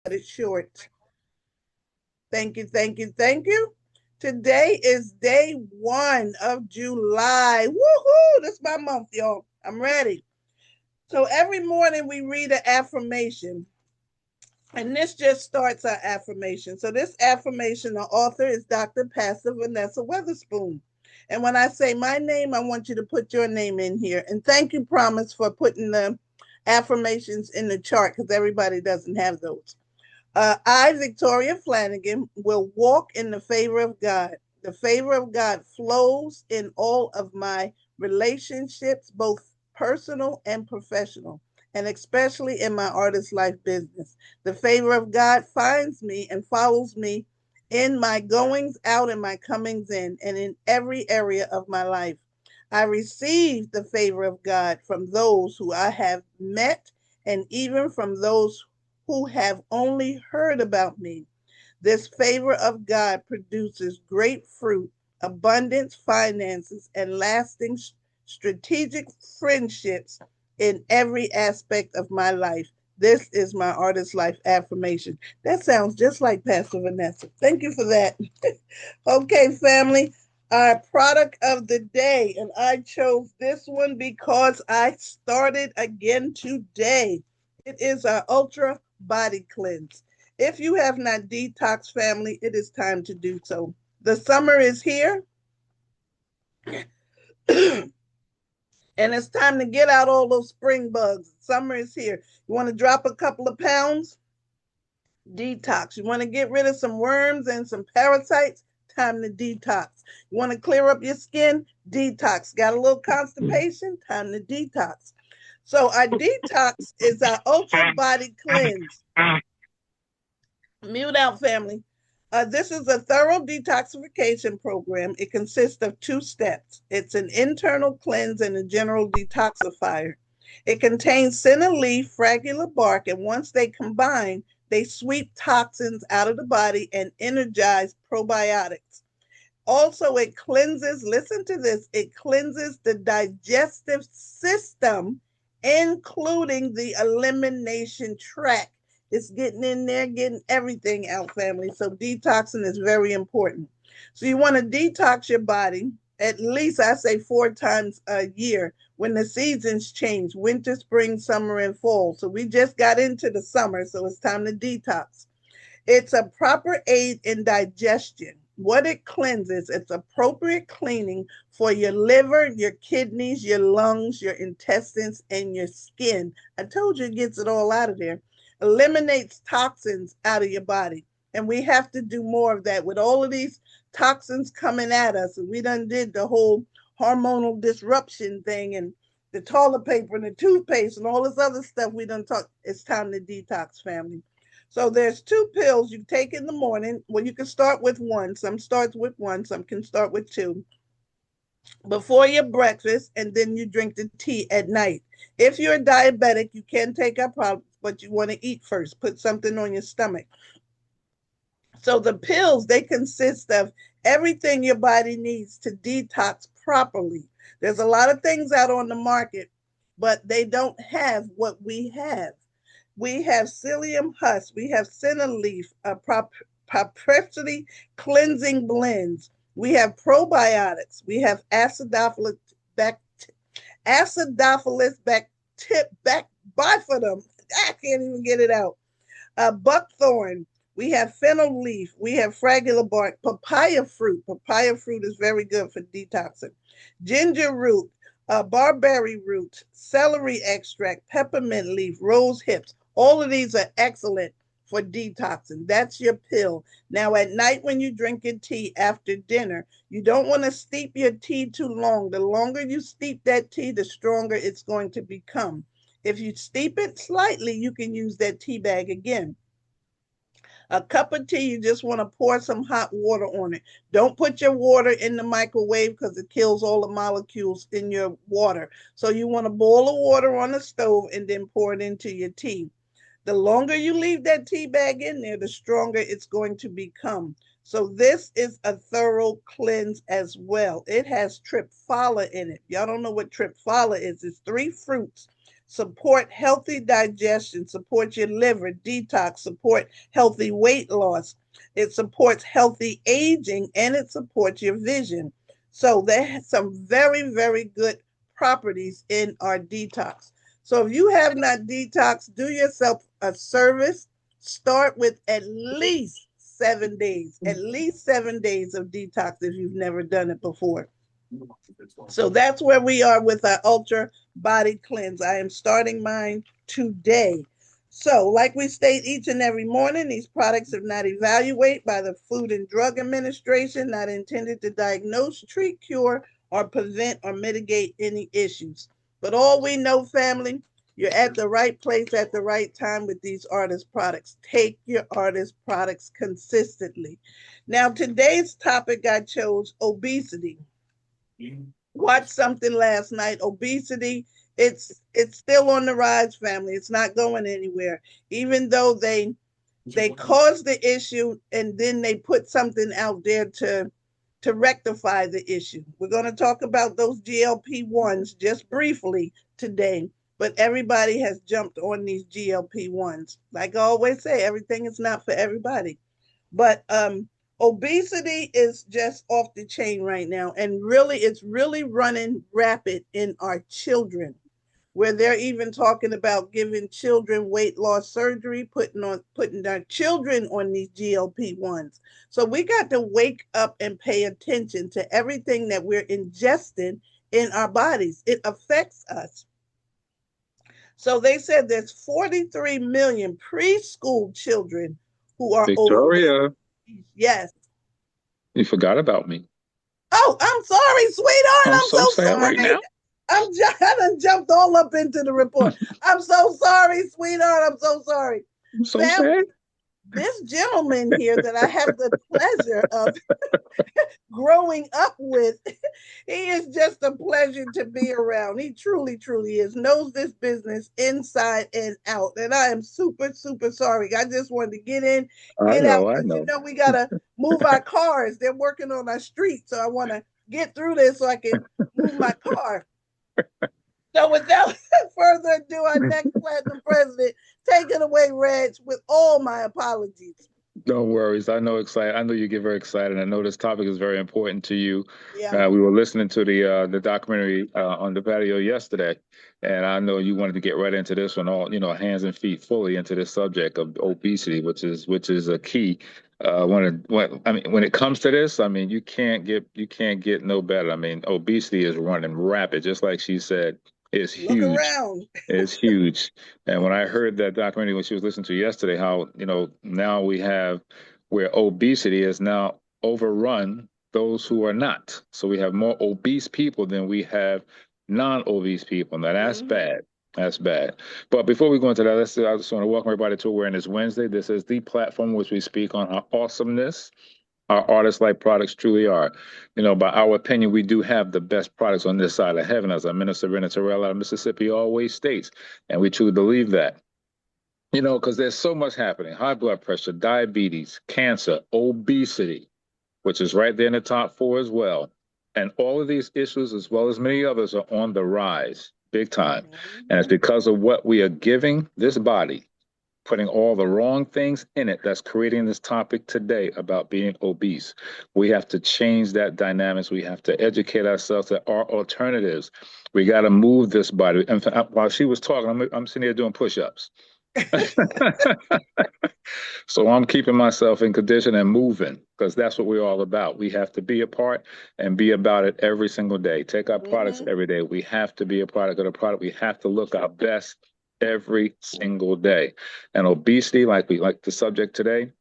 cut it short. Thank you, thank you, thank you. Today is day 1 of July. Woohoo! This is my month, y'all. I'm ready. So every morning we read an affirmation, and this just starts our affirmation. So this affirmation, the author is Dr. Pastor Vanessa Weatherspoon. And when I say my name, I want you to put your name in here. And thank you, Promise, for putting the affirmations in the chart because everybody doesn't have those. I, Victoria Flanagan, will walk in the favor of God. The favor of God flows in all of my relationships, both personal and professional, and especially in my artist life business. The favor of God finds me and follows me in my goings out and my comings in, and in every area of my life. I receive the favor of God from those who I have met and even from those who have only heard about me. This favor of God produces great fruit, abundance, finances, and lasting strategic friendships in every aspect of my life. This is my artist life affirmation. That sounds just like Pastor Vanessa. Thank you for that. Okay, family. Our product of the day, and I chose this one because I started again today. It is our Ultra Body Cleanse. If you have not detoxed, family, it is time to do so. The summer is here, and it's time to get out all those spring bugs. Summer is here. You want to drop a couple of pounds? Detox. You want to get rid of some worms and some parasites? Time to detox. You want to clear up your skin? Detox. Got a little constipation? Time to detox. So our detox is our ultra body cleanse. Mute out, family. This is a thorough detoxification program. It consists of 2 steps. It's an internal cleanse and a general detoxifier. It contains senna leaf, fragrula bark, and once they combine, they sweep toxins out of the body and energize probiotics. Also, it cleanses, listen to this, it cleanses the digestive system, including the elimination tract. It's getting in there, getting everything out, family. So detoxing is very important. So you want to detox your body at least, I say, 4 times a year when the seasons change, winter, spring, summer, and fall. So we just got into the summer, so it's time to detox. It's a proper aid in digestion. What it cleanses, it's appropriate cleaning for your liver, your kidneys, your lungs, your intestines, and your skin. I told you it gets it all out of there. Eliminates toxins out of your body. And we have to do more of that with all of these toxins coming at us. And we done did the whole hormonal disruption thing and the toilet paper and the toothpaste and all this other stuff we done talk. It's time to detox, family. So there's 2 pills you take in the morning. Well, you can start with one. Some starts with one. Some can start with 2 before your breakfast, and then you drink the tea at night. If you're diabetic, you can take our products, but you want to eat first. Put something on your stomach. So the pills, they consist of everything your body needs to detox properly. There's a lot of things out on the market, but they don't have what we have. We have psyllium husk, we have senna leaf, proprietary cleansing blends. We have probiotics. We have acidophilus bifidum. I can't even get it out. Buckthorn. We have fennel leaf. We have fragrula bark. Papaya fruit. Papaya fruit is very good for detoxing. Ginger root, barberry root, celery extract, peppermint leaf, rose hips. All of these are excellent for detoxing. That's your pill. Now, at night when you drink your tea after dinner, you don't want to steep your tea too long. The longer you steep that tea, the stronger it's going to become. If you steep it slightly, you can use that tea bag again. A cup of tea, you just want to pour some hot water on it. Don't put your water in the microwave because it kills all the molecules in your water. So you want to boil the water on the stove and then pour it into your tea. The longer you leave that tea bag in there, the stronger it's going to become. So this is a thorough cleanse as well. It has triphala in it. Y'all don't know what triphala is. It's 3 fruits. support healthy digestion, support your liver, detox, support healthy weight loss. It supports healthy aging and it supports your vision. So there has some very, very good properties in our detox. So if you have not detoxed, do yourself a service. Start with at least 7 days, at least 7 days of detox if you've never done it before. So that's where we are with our Ultra Body Cleanse. I am starting mine today. So, like we state each and every morning, these products are not evaluated by the Food and Drug Administration, not intended to diagnose, treat, cure, or prevent or mitigate any issues. But all we know, family, you're at the right place at the right time with these artist products. Take your artist products consistently. Now, today's topic I chose obesity. Watched something last night. Obesity, it's still on the rise, family. It's not going anywhere. Even though they caused the issue and then they put something out there to rectify the issue. We're going to talk about those GLP-1s just briefly today, but everybody has jumped on these GLP-1s. Like I always say, everything is not for everybody. But obesity is just off the chain right now. And really, it's really running rapid in our children, where they're even talking about giving children weight loss surgery, putting our children on these GLP-1s. So we got to wake up and pay attention to everything that we're ingesting in our bodies. It affects us. So they said there's 43 million preschool children who are overweight. Victoria, Yes. you forgot about me. Oh, I'm sorry, sweetheart. I'm I'm so so sad right sorry. now. I done jumped all up into the report. I'm so sorry, sweetheart. I'm so sorry. I'm so sad. Family, this gentleman here that I have the pleasure of growing up with, he is just a pleasure to be around. He truly, truly is. Knows this business inside and out. And I am super, super sorry. I just wanted to get in, I get out, know, I because know. we got to move our cars. They're working on our street. So I want to get through this so I can move my car. So without further ado, our next platinum president, take it away, Reg, with all my apologies. No worries. I know excited. I know you get very excited. I know this topic is very important to you. Yeah. We were listening to the documentary on the patio yesterday, and I know you wanted to get right into this one, all hands and feet fully into this subject of obesity, which is a key. When it comes to this, I mean, you can't get no better. I mean, obesity is running rapid, just like she said. It's Look huge. around. It's huge. And when I heard that documentary when she was listening to yesterday, how, now we have where obesity is now overrun those who are not. So we have more obese people than we have non-obese people. Now that's Mm-hmm. bad. That's bad. But before we go into that, I just want to welcome everybody to Awareness Wednesday. This is the platform which we speak on how awesomeness our artist-like products truly are. By our opinion, we do have the best products on this side of heaven, as our minister, Rena Terrell out of Mississippi, always states. And we truly believe that. Because there's so much happening: high blood pressure, diabetes, cancer, obesity, which is right there in the top four as well. And all of these issues, as well as many others, are on the rise, big time. And it's Mm-hmm. because of what we are giving this body, putting all the wrong things in it, that's creating this topic today about being obese. We have to change that dynamics. We have to educate ourselves that our alternatives. We got to move this body. And while she was talking, I'm sitting here doing push-ups. So I'm keeping myself in condition and moving, because that's what we're all about. We have to be a part and be about it every single day. Take our products Mm-hmm. every day. We have to be a product of the product. We have to look our best every single day. And obesity, like the subject today,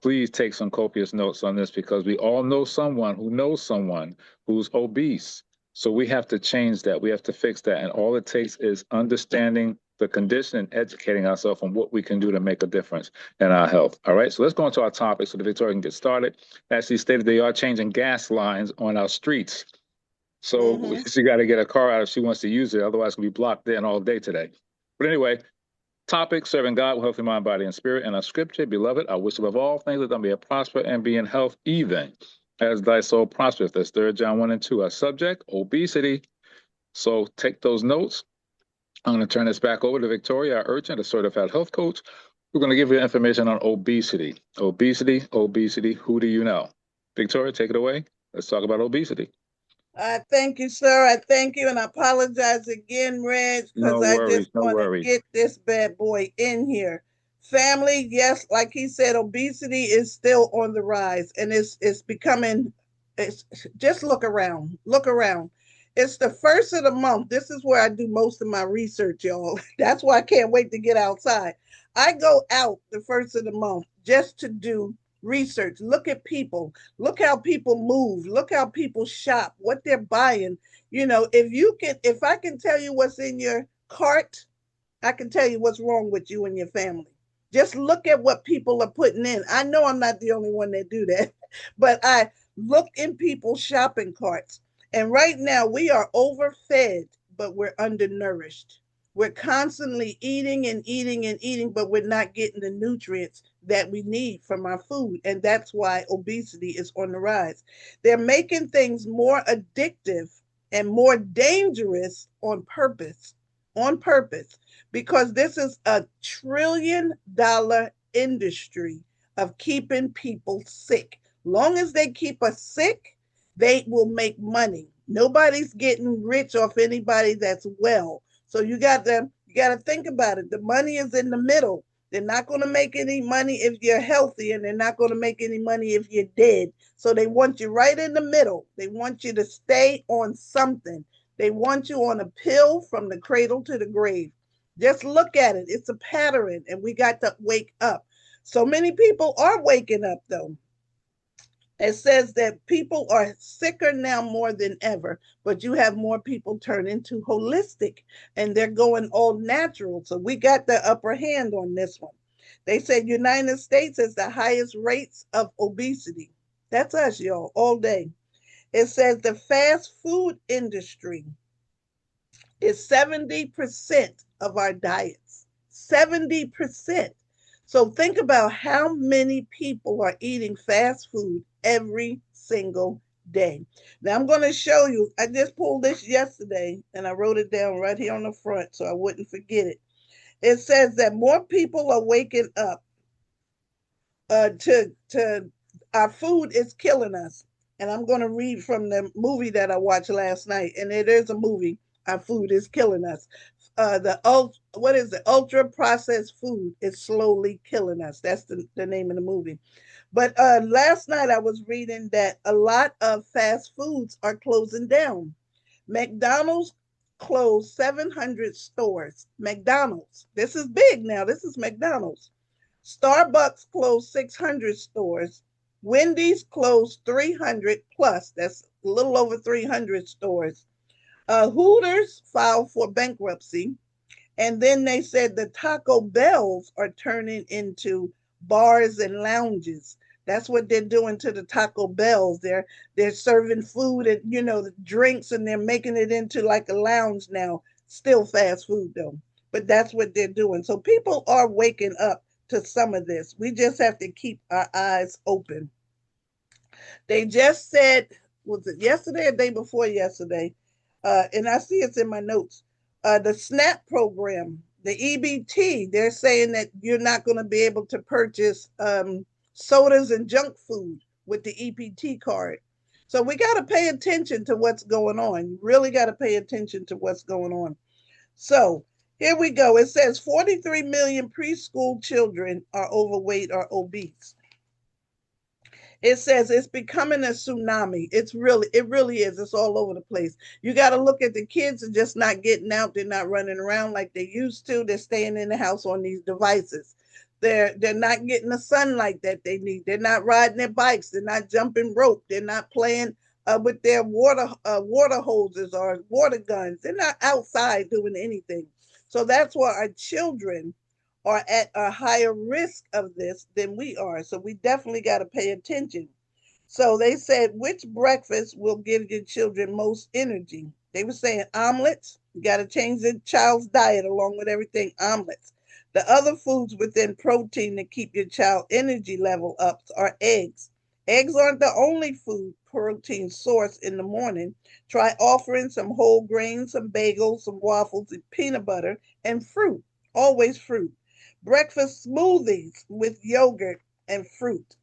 please take some copious notes on this, because we all know someone who knows someone who's obese. So we have to change that. We have to fix that. And all it takes is understanding the condition and educating ourselves on what we can do to make a difference in our health. All right, so let's go into our topic so that Victoria can get started. As she stated, they are changing gas lines on our streets. So Mm-hmm. she got to get a car out if she wants to use it. Otherwise, it's going to be blocked in all day today. But anyway, topic: serving God with healthy mind, body, and spirit. And our scripture: beloved, I wish above all things that thou may prosper and be in health, even as thy soul prospereth. That's 3 John 1 and 2. Our subject: obesity. So take those notes. I'm going to turn this back over to Victoria, our urgent, a certified health coach. We're going to give you information on obesity. Obesity, obesity, who do you know? Victoria, take it away. Let's talk about obesity. I thank you, sir. I thank you, and I apologize again, Reg, because No I just worries, no want to worries. get this bad boy in here. Family, yes, like he said, obesity is still on the rise, and it's becoming. It's just look around, look around. It's the first of the month. This is where I do most of my research, y'all. That's why I can't wait to get outside. I go out the first of the month just to do research. Look at people. Look how people move. Look how people shop, what they're buying. If I can tell you what's in your cart, I can tell you what's wrong with you and your family. Just look at what people are putting in. I know I'm not the only one that do that, but I look in people's shopping carts. And right now we are overfed, but we're undernourished. We're constantly eating and eating and eating, but we're not getting the nutrients that we need from our food. And that's why obesity is on the rise. They're making things more addictive and more dangerous on purpose, because this is $1 trillion industry of keeping people sick. Long as they keep us sick, they will make money. Nobody's getting rich off anybody that's well. So you got to think about it. The money is in the middle. They're not going to make any money if you're healthy, and they're not going to make any money if you're dead. So they want you right in the middle. They want you to stay on something. They want you on a pill from the cradle to the grave. Just look at it. It's a pattern, and we got to wake up. So many people are waking up, though. It says that people are sicker now more than ever, but you have more people turn into holistic, and they're going all natural. So we got the upper hand on this one. They said United States has the highest rates of obesity. That's us, y'all, all day. It says the fast food industry is 70% of our diets. 70%. So think about how many people are eating fast food every single day. Now I'm going to show you. I just pulled this yesterday and I wrote it down right here on the front so I wouldn't forget it. It says that more people are waking up to our food is killing us. And I'm going to read from the movie that I watched last night. And it is a movie. Our food is killing us. What is it? Ultra processed food is slowly killing us. That's the name of the movie. But last night I was reading that a lot of fast foods are closing down. McDonald's closed 700 stores. McDonald's. This is big now. This is McDonald's. Starbucks closed 600 stores. Wendy's closed 300 plus. That's a little over 300 stores. Hooters filed for bankruptcy. And then they said the Taco Bells are turning into bars and lounges. That's what they're doing to the Taco Bells. They're serving food and drinks, and they're making it into like a lounge now. Still fast food though, but that's what they're doing. So people are waking up to some of this. We just have to keep our eyes open. They just said, was it yesterday or day before yesterday? And I see it's in my notes. The SNAP program, the EBT, they're saying that you're not going to be able to purchase sodas and junk food with the EBT card. So we got to pay attention to what's going on. You really got to pay attention to what's going on. So here we go. It says 43 million preschool children are overweight or obese. It says it's becoming a tsunami. It really is. It's all over the place. You got to look at the kids are just not getting out. They're not running around like they used to. They're staying in the house on these devices. They're not getting the sunlight that they need. They're not riding their bikes. They're not jumping rope. They're not playing with their water hoses or water guns. They're not outside doing anything. So that's why our children are at a higher risk of this than we are. So we definitely got to pay attention. So they said, which breakfast will give your children most energy? They were saying omelets. You got to change the child's diet along with everything, omelets. The other foods within protein to keep your child energy level up are eggs. Eggs aren't the only food protein source in the morning. Try offering some whole grains, some bagels, some waffles, and peanut butter, and fruit. Always fruit. Breakfast smoothies with yogurt and fruit.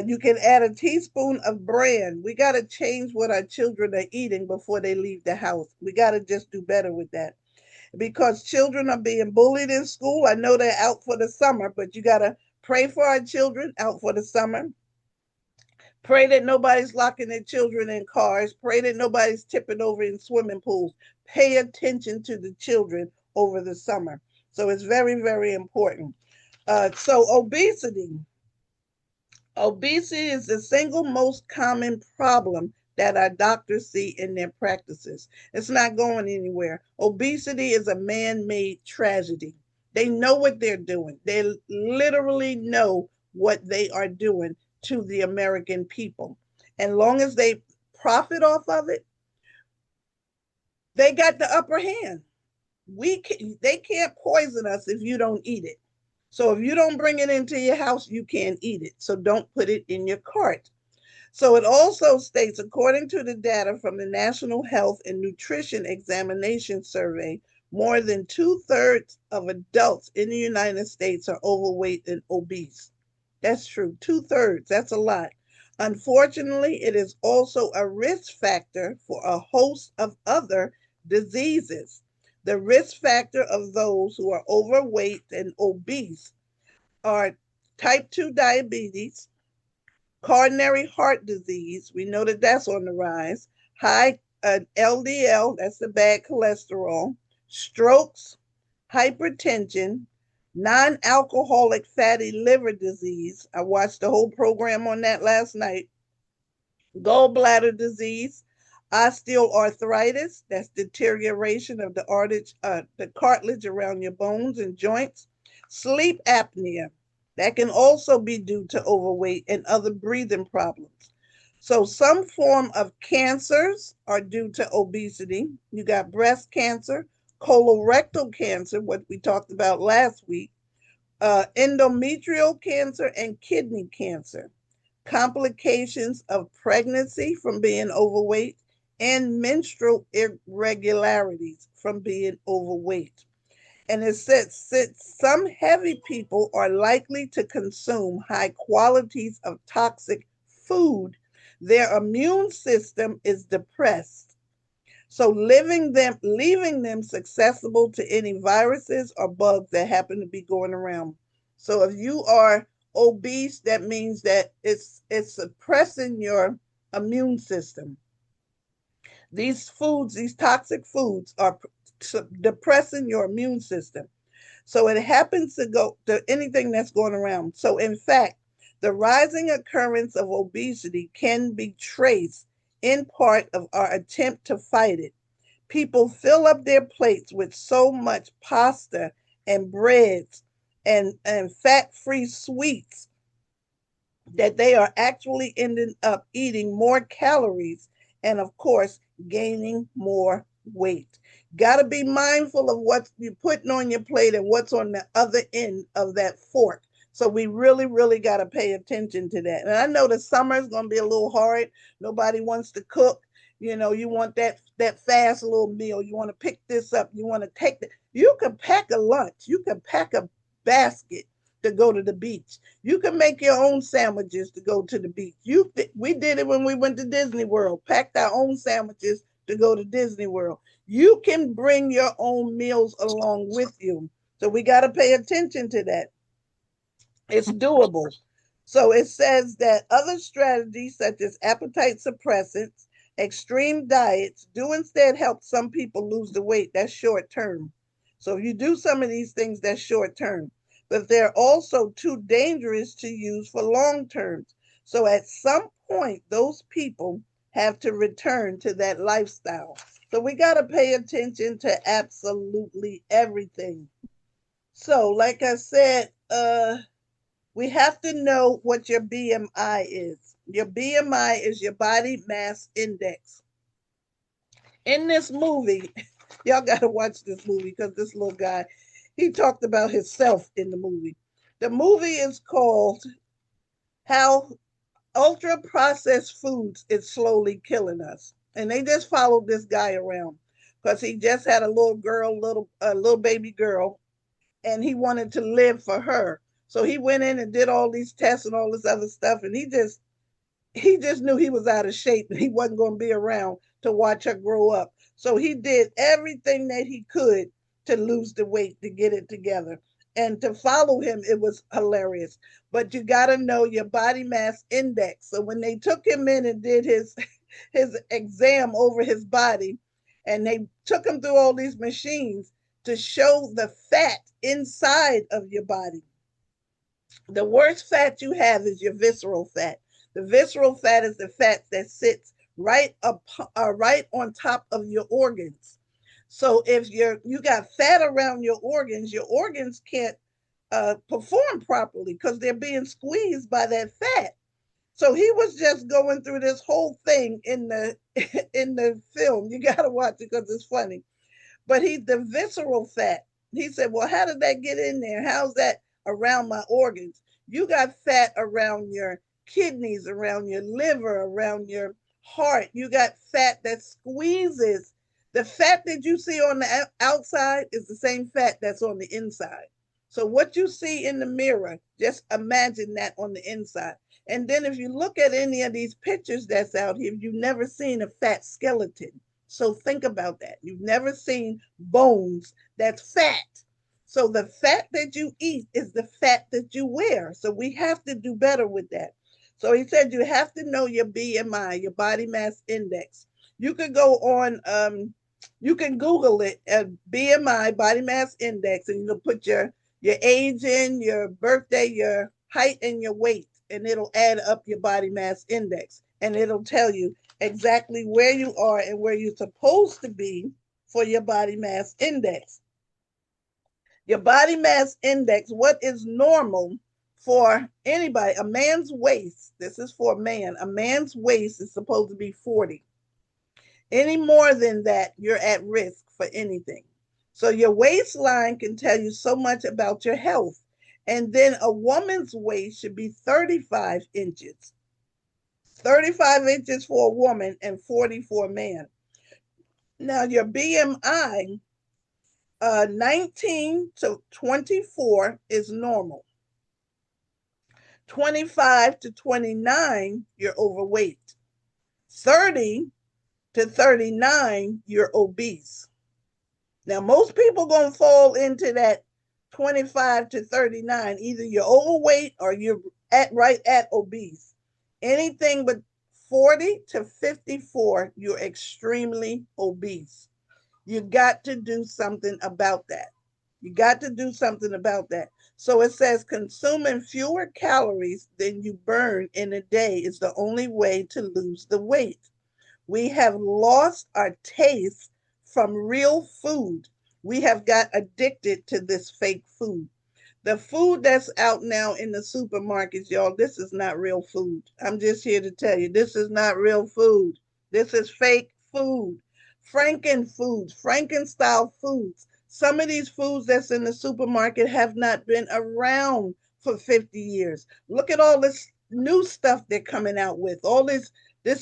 You can add a teaspoon of bran. We got to change what our children are eating before they leave the house. We got to just do better with that because children are being bullied in school. I know they're out for the summer, but you got to pray for our children out for the summer. Pray that nobody's locking their children in cars. Pray that nobody's tipping over in swimming pools. Pay attention to the children over the summer. So it's very, very important. So obesity is the single most common problem that our doctors see in their practices. It's not going anywhere. Obesity is a man-made tragedy. They know what they're doing. They literally know what they are doing to the American people. And long as they profit off of it, they got the upper hand. They can't poison us if you don't eat it. So if you don't bring it into your house, you can't eat it. So don't put it in your cart. So it also states, according to the data from the National Health and Nutrition Examination Survey, more than 2/3 of adults in the United States are overweight and obese. That's true. 2/3. That's a lot. Unfortunately, it is also a risk factor for a host of other diseases. The risk factor of those who are overweight and obese are type 2 diabetes, coronary heart disease. We know that that's on the rise. High LDL, that's the bad cholesterol, strokes, hypertension, non alcoholic fatty liver disease. I watched the whole program on that last night. Gallbladder disease, osteoarthritis, that's deterioration of the cartilage around your bones and joints, sleep apnea, that can also be due to overweight and other breathing problems. So some form of cancers are due to obesity. You got breast cancer, colorectal cancer, what we talked about last week, endometrial cancer, and kidney cancer, complications of pregnancy from being overweight, and menstrual irregularities from being overweight. And it says some heavy people are likely to consume high quantities of toxic food, their immune system is depressed. So leaving them susceptible to any viruses or bugs that happen to be going around. So if you are obese, that means that it's suppressing your immune system. These toxic foods are depressing your immune system. So it happens to go to anything that's going around. So in fact, the rising occurrence of obesity can be traced in part of our attempt to fight it. People fill up their plates with so much pasta and breads and fat-free sweets that they are actually ending up eating more calories and, of course, gaining more weight. Got to be mindful of what you're putting on your plate and what's on the other end of that fork. So we really, really got to pay attention to that. And I know the summer is going to be a little hard. Nobody wants to cook. You know, you want that fast little meal. You want to pick this up. You want to take that. You can pack a lunch. You can pack a basket to go to the beach. You can make your own sandwiches to go to the beach. We did it when we went to Disney World. Packed our own sandwiches to go to Disney World. You can bring your own meals along with you. So we got to pay attention to that. It's doable. So it says that other strategies such as appetite suppressants, extreme diets do instead help some people lose the weight. That's short term. So if you do some of these things, that's short term. But they're also too dangerous to use for long terms. So at some point, those people have to return to that lifestyle. So we got to pay attention to absolutely everything. So, like I said, we have to know what your BMI is. Your BMI is your body mass index. In this movie, y'all got to watch this movie because this little guy, he talked about himself in the movie. The movie is called How ultra processed foods is slowly killing us. And they just followed this guy around because he just had a little girl, little baby girl, and he wanted to live for her. So he went in and did all these tests and all this other stuff, and he just knew he was out of shape and he wasn't going to be around to watch her grow up. So he did everything that he could to lose the weight to get it together. And to follow him, it was hilarious. But you got to know your body mass index. So when they took him in and did his exam over his body, and they took him through all these machines to show the fat inside of your body. The worst fat you have is your visceral fat. The visceral fat is the fat that sits right on top of your organs. So if you got fat around your organs can't perform properly because they're being squeezed by that fat. So he was just going through this whole thing in the in the film. You got to watch it because it's funny. But the visceral fat. He said, "Well, how did that get in there? How's that around my organs? You got fat around your kidneys, around your liver, around your heart. You got fat that squeezes. The fat that you see on the outside is the same fat that's on the inside. So what you see in the mirror, just imagine that on the inside. And then if you look at any of these pictures that's out here, you've never seen a fat skeleton. So think about that. You've never seen bones. That's fat. So the fat that you eat is the fat that you wear. So we have to do better with that. So he said you have to know your BMI, your body mass index. You could go on, you can Google it at BMI, body mass index, and you'll put your age in, your birthday, your height, and your weight, and it'll add up your body mass index, and it'll tell you exactly where you are and where you're supposed to be for your body mass index. Your body mass index, what is normal for anybody? A man's waist, this is for a man, a man's waist is supposed to be 40. Any more than that, you're at risk for anything. So your waistline can tell you so much about your health. And then a woman's waist should be 35 inches. 35 inches for a woman and 40 for a man. Now, your BMI, 19 to 24 is normal. 25 to 29, you're overweight. 30 to 39, you're obese. Now, most people going to fall into that 25 to 39. Either you're overweight or you're right at obese. Anything but 40 to 54, you're extremely obese. You got to do something about that. You got to do something about that. So it says consuming fewer calories than you burn in a day is the only way to lose the weight. We have lost our taste from real food. We have got addicted to this fake food. The food that's out now in the supermarkets, y'all, this is not real food. I'm just here to tell you, this is not real food. This is fake food. Franken foods, Franken style foods. Some of these foods that's in the supermarket have not been around for 50 years. Look at all this new stuff they're coming out with, all this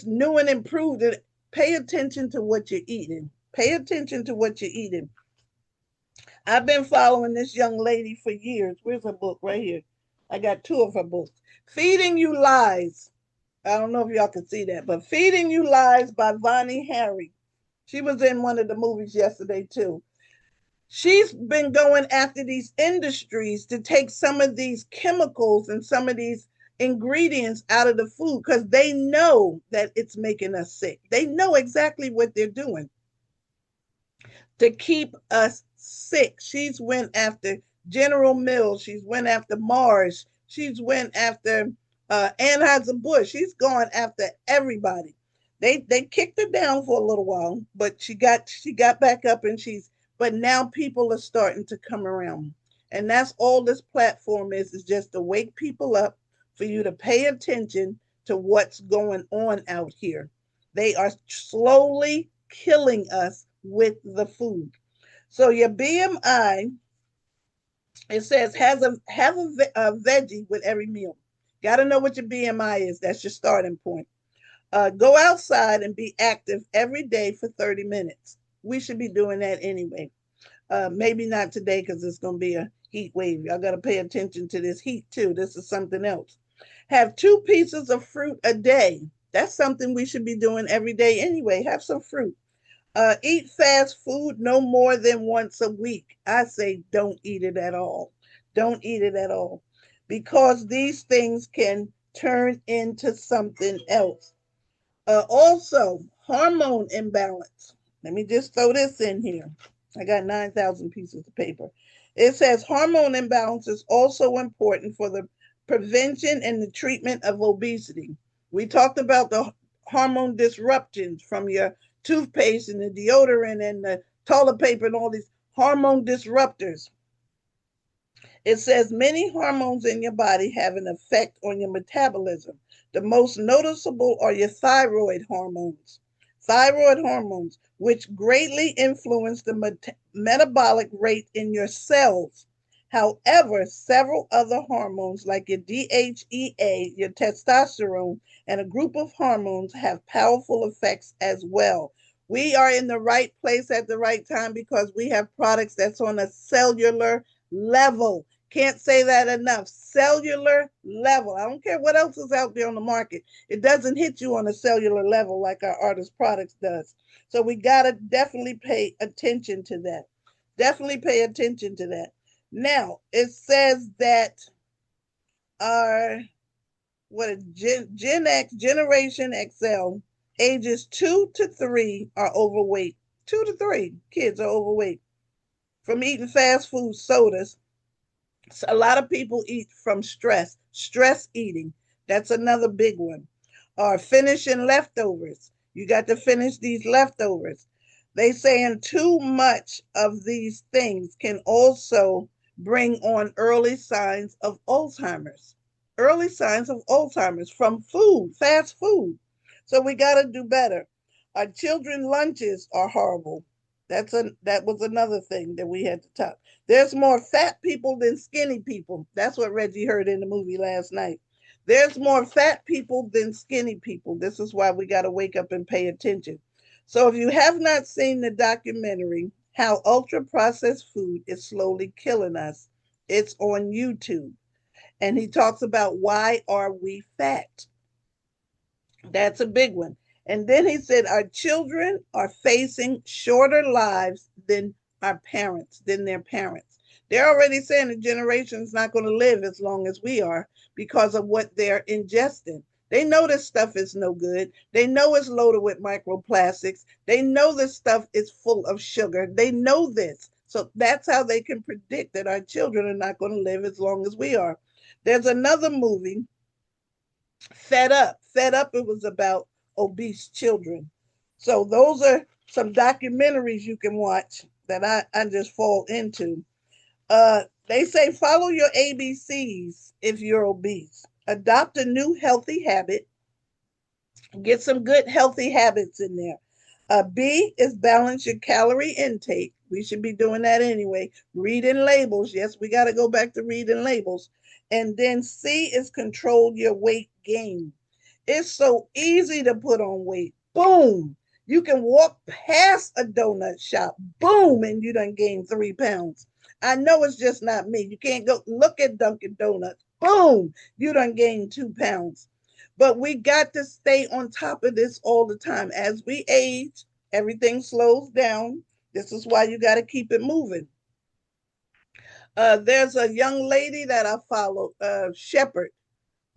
new and improved. Pay attention to what you're eating. Pay attention to what you're eating. I've been following this young lady for years. Where's her book? Right here. I got two of her books. Feeding You Lies. I don't know if y'all can see that, but Feeding You Lies by Vonnie Harry. She was in one of the movies yesterday, too. She's been going after these industries to take some of these chemicals and some of these ingredients out of the food because they know that it's making us sick. They know exactly what they're doing to keep us sick. She's went after General Mills. She's went after Mars. She's went after Anheuser-Busch. She's gone after everybody. They kicked her down for a little while, but she got back up and but now people are starting to come around. And that's all this platform is just to wake people up for you to pay attention to what's going on out here. They are slowly killing us with the food. So your BMI, it says have a veggie with every meal. Got to know what your BMI is. That's your starting point. Go outside and be active every day for 30 minutes. We should be doing that anyway. Maybe not today because it's going to be a heat wave. Y'all got to pay attention to this heat too. This is something else. Have 2 pieces of fruit a day. That's something we should be doing every day anyway. Have some fruit. Eat fast food no more than once a week. I say don't eat it at all. Don't eat it at all because these things can turn into something else. Also, hormone imbalance. Let me just throw this in here. I got 9,000 pieces of paper. It says hormone imbalance is also important for the prevention and the treatment of obesity. We talked about the hormone disruptions from your toothpaste and the deodorant and the toilet paper and all these hormone disruptors. It says many hormones in your body have an effect on your metabolism. The most noticeable are your thyroid hormones. Thyroid hormones, which greatly influence the metabolic rate in your cells. However, several other hormones like your DHEA, your testosterone, and a group of hormones have powerful effects as well. We are in the right place at the right time because we have products that's on a cellular level. Can't say that enough. Cellular level. I don't care what else is out there on the market. It doesn't hit you on a cellular level like our artist products does. So we got to definitely pay attention to that. Definitely pay attention to that. Now, it says that our Gen X, Generation XL, ages 2 to 3 are overweight. 2 to 3 kids are overweight from eating fast food, sodas. So a lot of people eat from stress eating. That's another big one. Or finishing leftovers. You got to finish these leftovers. They saying too much of these things can also bring on early signs of Alzheimer's. Early signs of Alzheimer's from food, fast food. So we got to do better. Our children lunches are horrible. That was another thing that we had to talk. There's more fat people than skinny people. That's what Reggie heard in the movie last night. There's more fat people than skinny people. This is why we got to wake up and pay attention. So if you have not seen the documentary, How Ultra Processed Food is Slowly Killing Us, it's on YouTube. And he talks about why are we fat? That's a big one. And then he said, our children are facing shorter lives than than their parents. They're already saying the generation's not going to live as long as we are because of what they're ingesting. They know this stuff is no good. They know it's loaded with microplastics. They know this stuff is full of sugar. They know this. So that's how they can predict that our children are not going to live as long as we are. There's another movie, Fed Up. Fed Up, it was about obese children. So those are some documentaries you can watch that I just fall into. They say follow your ABCs if you're obese. Adopt a new healthy habit. Get some good healthy habits in there. B is balance your calorie intake. We should be doing that anyway. Reading labels. Yes, we got to go back to reading labels. And then C is control your weight gain. It's so easy to put on weight. Boom. You can walk past a donut shop. Boom. And you done gained 3 pounds. I know it's just not me. You can't go look at Dunkin' Donuts. Boom. You done gained 2 pounds. But we got to stay on top of this all the time. As we age, everything slows down. This is why you got to keep it moving. There's a young lady that I follow, Shepherd.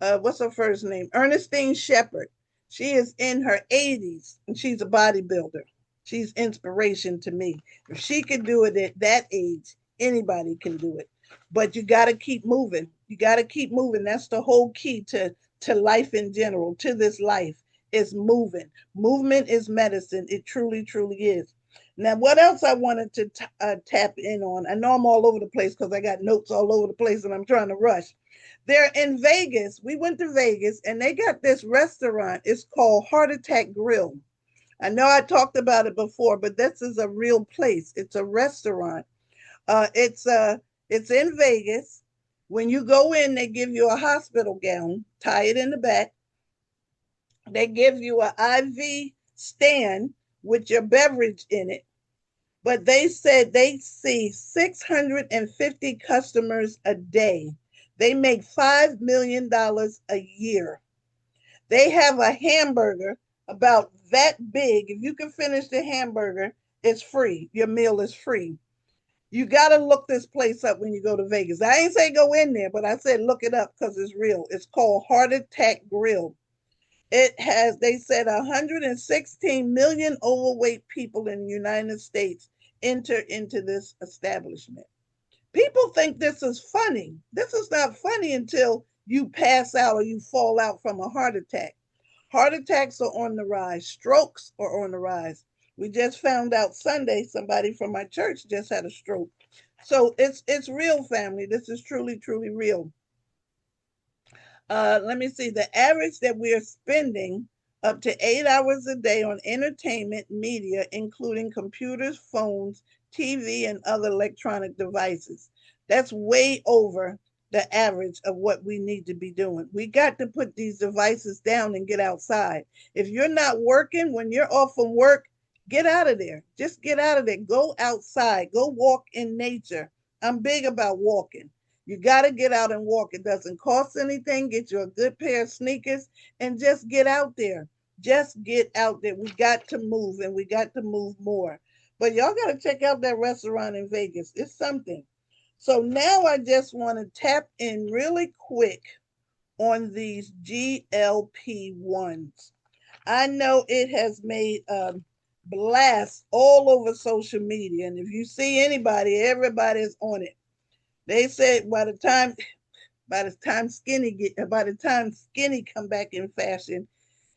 What's her first name? Ernestine Shepherd. She is in her 80s and she's a bodybuilder. She's inspiration to me. If she can do it at that age, anybody can do it. But you got to keep moving. You got to keep moving. That's the whole key to life in general, to this life is moving. Movement is medicine. It truly, truly is. Now, what else I wanted to tap in on? I know I'm all over the place because I got notes all over the place and I'm trying to rush. They're in Vegas. We went to Vegas and they got this restaurant. It's called Heart Attack Grill. I know I talked about it before, but this is a real place. It's a restaurant. It's in Vegas. When you go in, they give you a hospital gown, tie it in the back. They give you an IV stand with your beverage in it. But they said they see 650 customers a day. They make $5 million a year. They have a hamburger about that big. If you can finish the hamburger, it's free. Your meal is free. You got to look this place up when you go to Vegas. I ain't say go in there, but I said look it up because it's real. It's called Heart Attack Grill. It has, they said, 116 million overweight people in the United States enter into this establishment. People think this is funny. This is not funny until you pass out or you fall out from a heart attack. Heart attacks are on the rise, strokes are on the rise. We just found out Sunday somebody from my church just had a stroke. So it's real, family. This is truly, truly real. Let me see, the average that we are spending up to 8 hours a day on entertainment media, including computers, phones, TV, and other electronic devices. That's way over the average of what we need to be doing. We got to put these devices down and get outside. If you're not working, when you're off from work, get out of there. Just get out of there. Go outside. Go walk in nature. I'm big about walking. You got to get out and walk. It doesn't cost anything. Get you a good pair of sneakers and just get out there. Just get out there. We got to move and we got to move more. But y'all got to check out that restaurant in Vegas. It's something. So now I just want to tap in really quick on these GLP-1s. I know it has made a blast all over social media. And if you see anybody, everybody's on it. They said by the time skinny come back in fashion,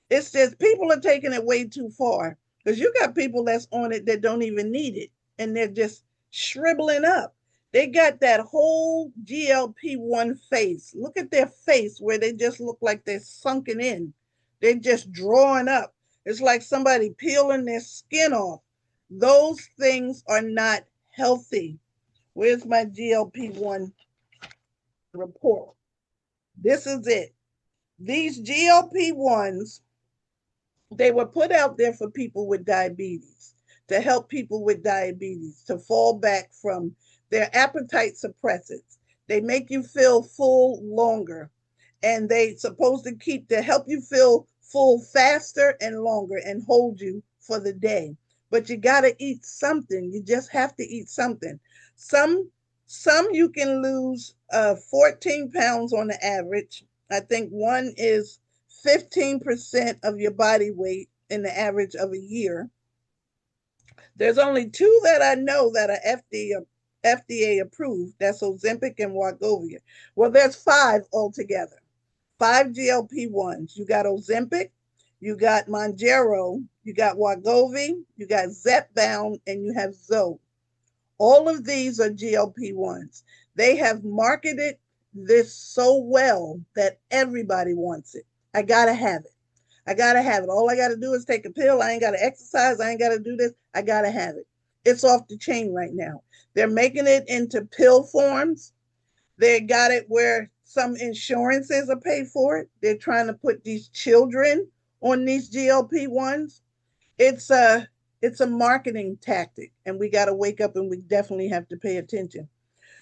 it's just people are taking it way too far. Because you got people that's on it that don't even need it, and they're just shriveling up. They got that whole GLP-1 face. Look at their face where they just look like they're sunken in. They're just drawing up. It's like somebody peeling their skin off. Those things are not healthy. Where's my GLP-1 report? This is it. These GLP-1s, they were put out there for people with diabetes, to help people with diabetes to fall back from their appetite suppressants. They make you feel full longer, and they supposed to keep to help you feel full faster and longer and hold you for the day. But you got to eat something. You just have to eat something. Some some you can lose 14 pounds on the average. I think one is 15% of your body weight in the average of a year. There's only two that I know that are FDA approved. That's Ozempic and Wegovy. Well, there's five altogether. Five GLP-1s. You got Ozempic, you got Manjaro, you got Wegovy, you got Zepbound, and you have Zoe. All of these are GLP-1s. They have marketed this so well that everybody wants it. I gotta have it. I gotta have it. All I gotta do is take a pill. I ain't gotta exercise. I ain't gotta do this. I gotta have it. It's off the chain right now. They're making it into pill forms. They got it where some insurances are paid for it. They're trying to put these children on these GLP-1s. It's a it's a marketing tactic, and we got to wake up and we definitely have to pay attention.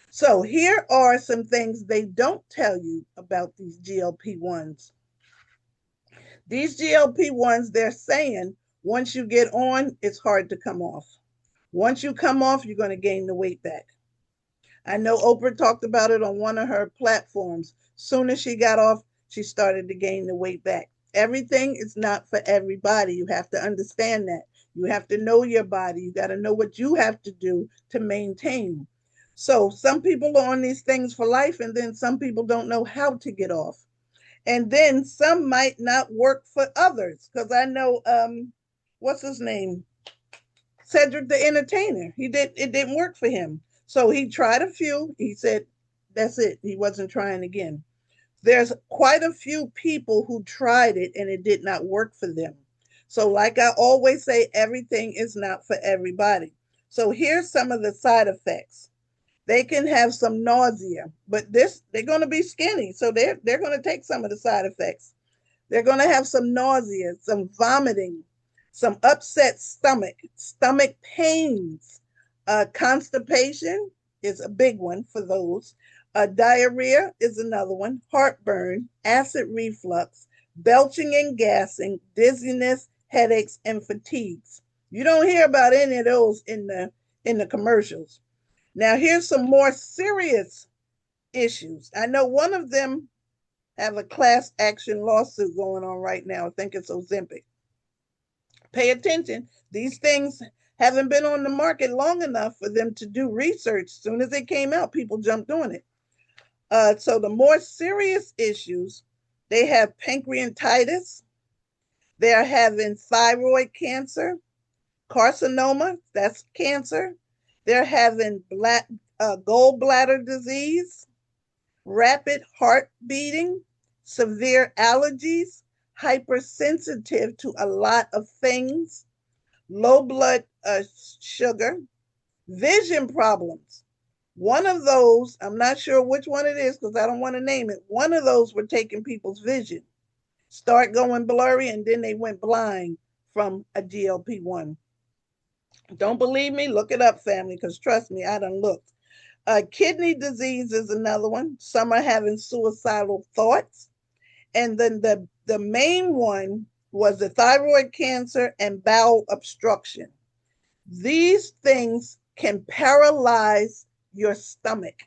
So here are some things they don't tell you about these GLP-1s. These GLP-1s, they're saying once you get on, it's hard to come off. Once you come off, you're going to gain the weight back. I know Oprah talked about it on one of her platforms. Soon as she got off, she started to gain the weight back. Everything is not for everybody. You have to understand that. You have to know your body. You got to know what you have to do to maintain. So some people are on these things for life, and then some people don't know how to get off. And then some might not work for others. Because I know what's his name? Cedric the Entertainer. It didn't work for him. So he tried a few. He said, that's it. He wasn't trying again. There's quite a few people who tried it and it did not work for them. So, like I always say, everything is not for everybody. So, here's some of the side effects. They can have some nausea, but this they're going to be skinny, so they're going to take some of the side effects. They're going to have some nausea, some vomiting, some upset stomach, stomach pains, constipation is a big one for those. Diarrhea is another one, heartburn, acid reflux, belching and gassing, dizziness, headaches, and fatigues. You don't hear about any of those in the commercials. Now here's some more serious issues. I know one of them have a class action lawsuit going on right now. I think it's Ozempic. Pay attention. These things haven't been on the market long enough for them to do research. As soon as it came out, people jumped on it. So the more serious issues, they have pancreatitis. They're having thyroid cancer, carcinoma, that's cancer. They're having gallbladder disease, rapid heart beating, severe allergies, hypersensitive to a lot of things, low blood sugar, vision problems. One of those, I'm not sure which one it is because I don't want to name it. One of those were taking people's vision, start going blurry, and then they went blind from a GLP-1. Don't believe me? Look it up, family, because trust me, I done looked. Kidney disease is another one. Some are having suicidal thoughts. And then the main one was the thyroid cancer and bowel obstruction. These things can paralyze your stomach.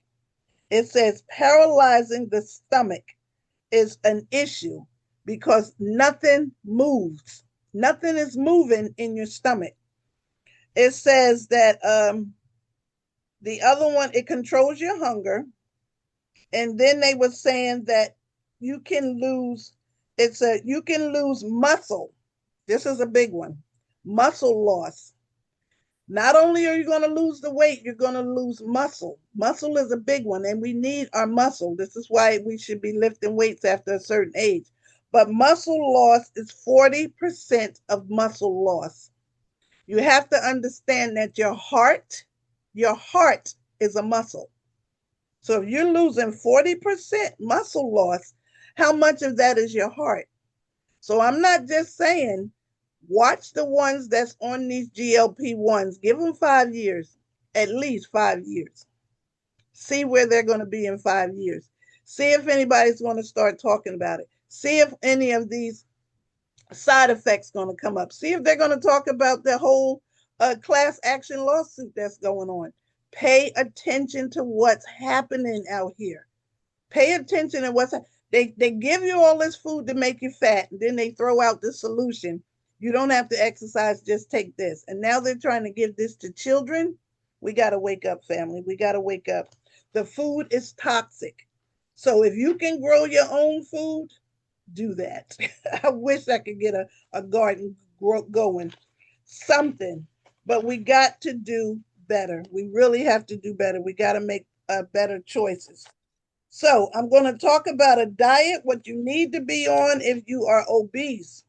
It says paralyzing the stomach is an issue because nothing moves. Nothing is moving in your stomach. It says that the other one, it controls your hunger. And then they were saying that you can lose, you can lose muscle. This is a big one. Muscle loss. Not only are you going to lose the weight, you're going to lose muscle. Muscle is a big one, and we need our muscle. This is why we should be lifting weights after a certain age. But muscle loss is 40% of muscle loss. You have to understand that your heart is a muscle. So if you're losing 40% muscle loss, how much of that is your heart? So I'm not just saying watch the ones that's on these GLP-1s. Give them 5 years, at least 5 years. See where they're going to be in 5 years. See if anybody's going to start talking about it. See if any of these side effects going to come up. See if they're going to talk about the whole class action lawsuit that's going on. Pay attention to what's happening out here. Pay attention to what's they give you all this food to make you fat, and then they throw out the solution. You don't have to exercise, just take this. And now they're trying to give this to children. We got to wake up, family. We got to wake up. The food is toxic. So if you can grow your own food, do that. I wish I could get a garden going, something. But we got to do better. We really have to do better. We got to make better choices. So I'm going to talk about a diet, what you need to be on if you are obese.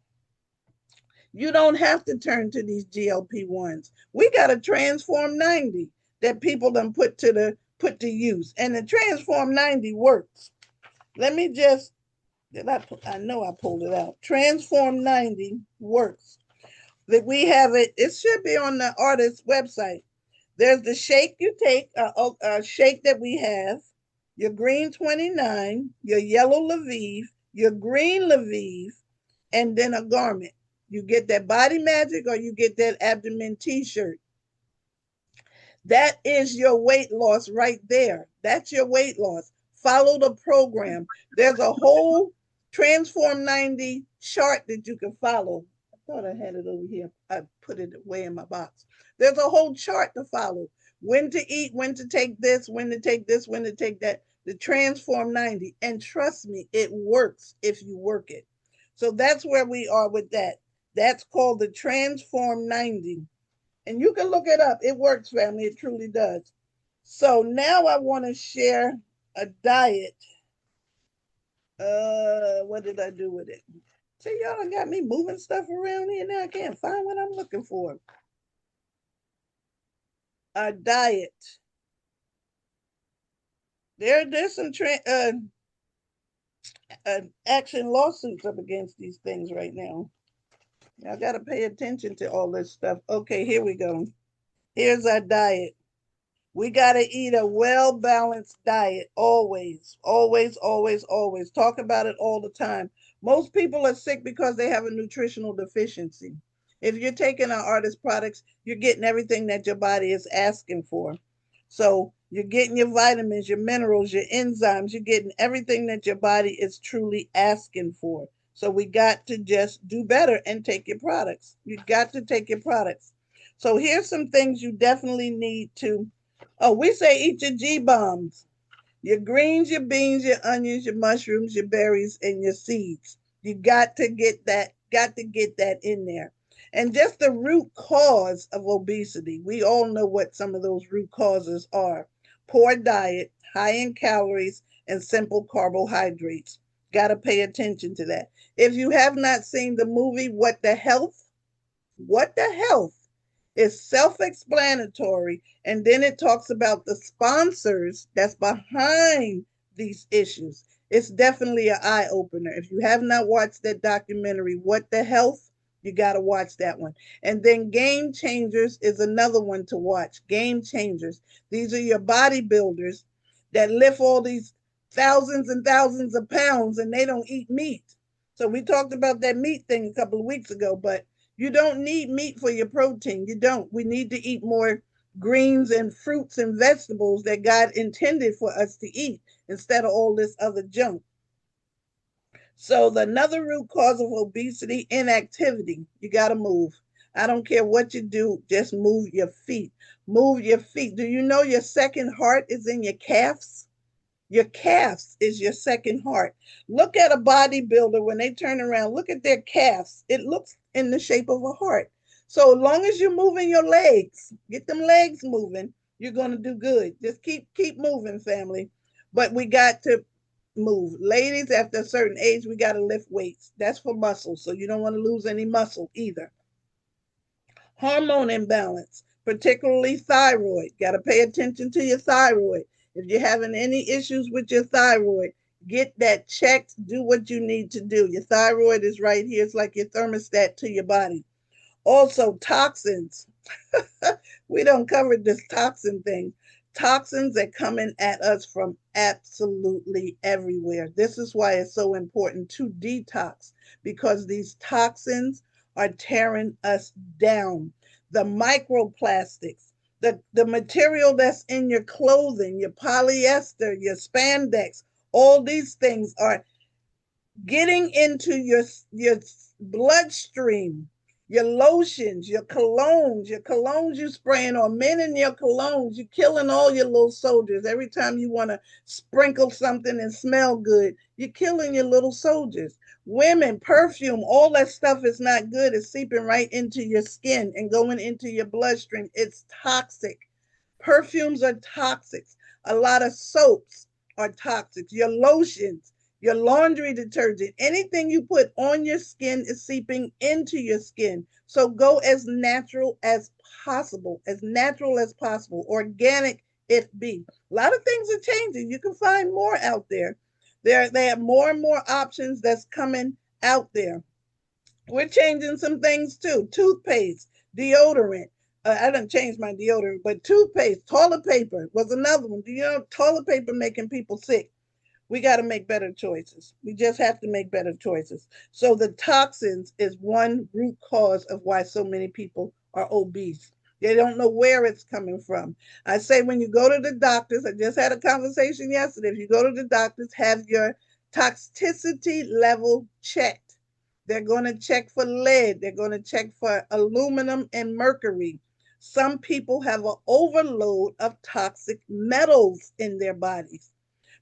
You don't have to turn to these GLP-1s. We got a Transform 90 that people done put to use. And the Transform 90 works. Let me just I know I pulled it out. Transform 90 works. That we have it, it should be on the artist's website. There's the shake you take, a shake that we have, your green 29, your yellow Lviv, your green Lviv, and then a garment. You get that Body Magic or you get that abdomen t-shirt. That is your weight loss right there. That's your weight loss. Follow the program. There's a whole Transform 90 chart that you can follow. I thought I had it over here. I put it away in my box. There's a whole chart to follow. When to eat, when to take this, when to take this, when to take that. The Transform 90. And trust me, it works if you work it. So that's where we are with that. That's called the Transform 90. And you can look it up. It works, family. It truly does. So now I want to share a diet. What did I do with it? See, y'all got me moving stuff around here now. I can't find what I'm looking for. A diet. There's some action lawsuits up against these things right now. Y'all got to pay attention to all this stuff. Okay, here we go. Here's our diet. We got to eat a well balanced diet always, always, always, always. Talk about it all the time. Most people are sick because they have a nutritional deficiency. If you're taking our artist products, you're getting everything that your body is asking for. So you're getting your vitamins, your minerals, your enzymes, you're getting everything that your body is truly asking for. So we got to just do better and take your products. You got to take your products. So here's some things you definitely need to. Oh, we say eat your G bombs, your greens, your beans, your onions, your mushrooms, your berries, and your seeds. You got to get that in there. And just the root cause of obesity. We all know what some of those root causes are: poor diet, high in calories, and simple carbohydrates. Got to pay attention to that. If you have not seen the movie What the Health, is self-explanatory, and then it talks about the sponsors that's behind these issues. It's definitely an eye opener. If you have not watched that documentary, What the Health, you got to watch that one. And then Game Changers is another one to watch. Game Changers. These are your bodybuilders that lift all these thousands and thousands of pounds and they don't eat meat. So we talked about that meat thing a couple of weeks ago, but you don't need meat for your protein. You don't. We need to eat more greens and fruits and vegetables that God intended for us to eat instead of all this other junk. So the another root cause of obesity, inactivity. You got to move. I don't care what you do, just move your feet. Move your feet. Do you know your second heart is in your calves? Your calves is your second heart. Look at a bodybuilder when they turn around, look at their calves. It looks in the shape of a heart. So as long as you're moving your legs, get them legs moving, you're going to do good. Just keep moving, family. But we got to move. Ladies, after a certain age, we got to lift weights. That's for muscle. So you don't want to lose any muscle either. Hormone imbalance, particularly thyroid. Got to pay attention to your thyroid. If you're having any issues with your thyroid, get that checked. Do what you need to do. Your thyroid is right here. It's like your thermostat to your body. Also, toxins. We don't cover this toxin thing. Toxins are coming at us from absolutely everywhere. This is why it's so important to detox, because these toxins are tearing us down. The microplastics, the material that's in your clothing, your polyester, your spandex, all these things are getting into your bloodstream, your lotions, your colognes you spraying on men in your colognes, you killing all your little soldiers. Every time you want to sprinkle something and smell good, you're killing your little soldiers. Women, perfume, all that stuff is not good. It's seeping right into your skin and going into your bloodstream. It's toxic. Perfumes are toxic. A lot of soaps are toxic. Your lotions, your laundry detergent, anything you put on your skin is seeping into your skin. So go as natural as possible, as natural as possible, organic it be. A lot of things are changing. You can find more out there. They have more and more options that's coming out there. We're changing some things too. Toothpaste, deodorant. I didn't change my deodorant, but toothpaste, toilet paper was another one. Do you know toilet paper making people sick? We got to make better choices. We just have to make better choices. So the toxins is one root cause of why so many people are obese. They don't know where it's coming from. I say when you go to the doctors, I just had a conversation yesterday. If you go to the doctors, have your toxicity level checked. They're going to check for lead. They're going to check for aluminum and mercury. Some people have an overload of toxic metals in their bodies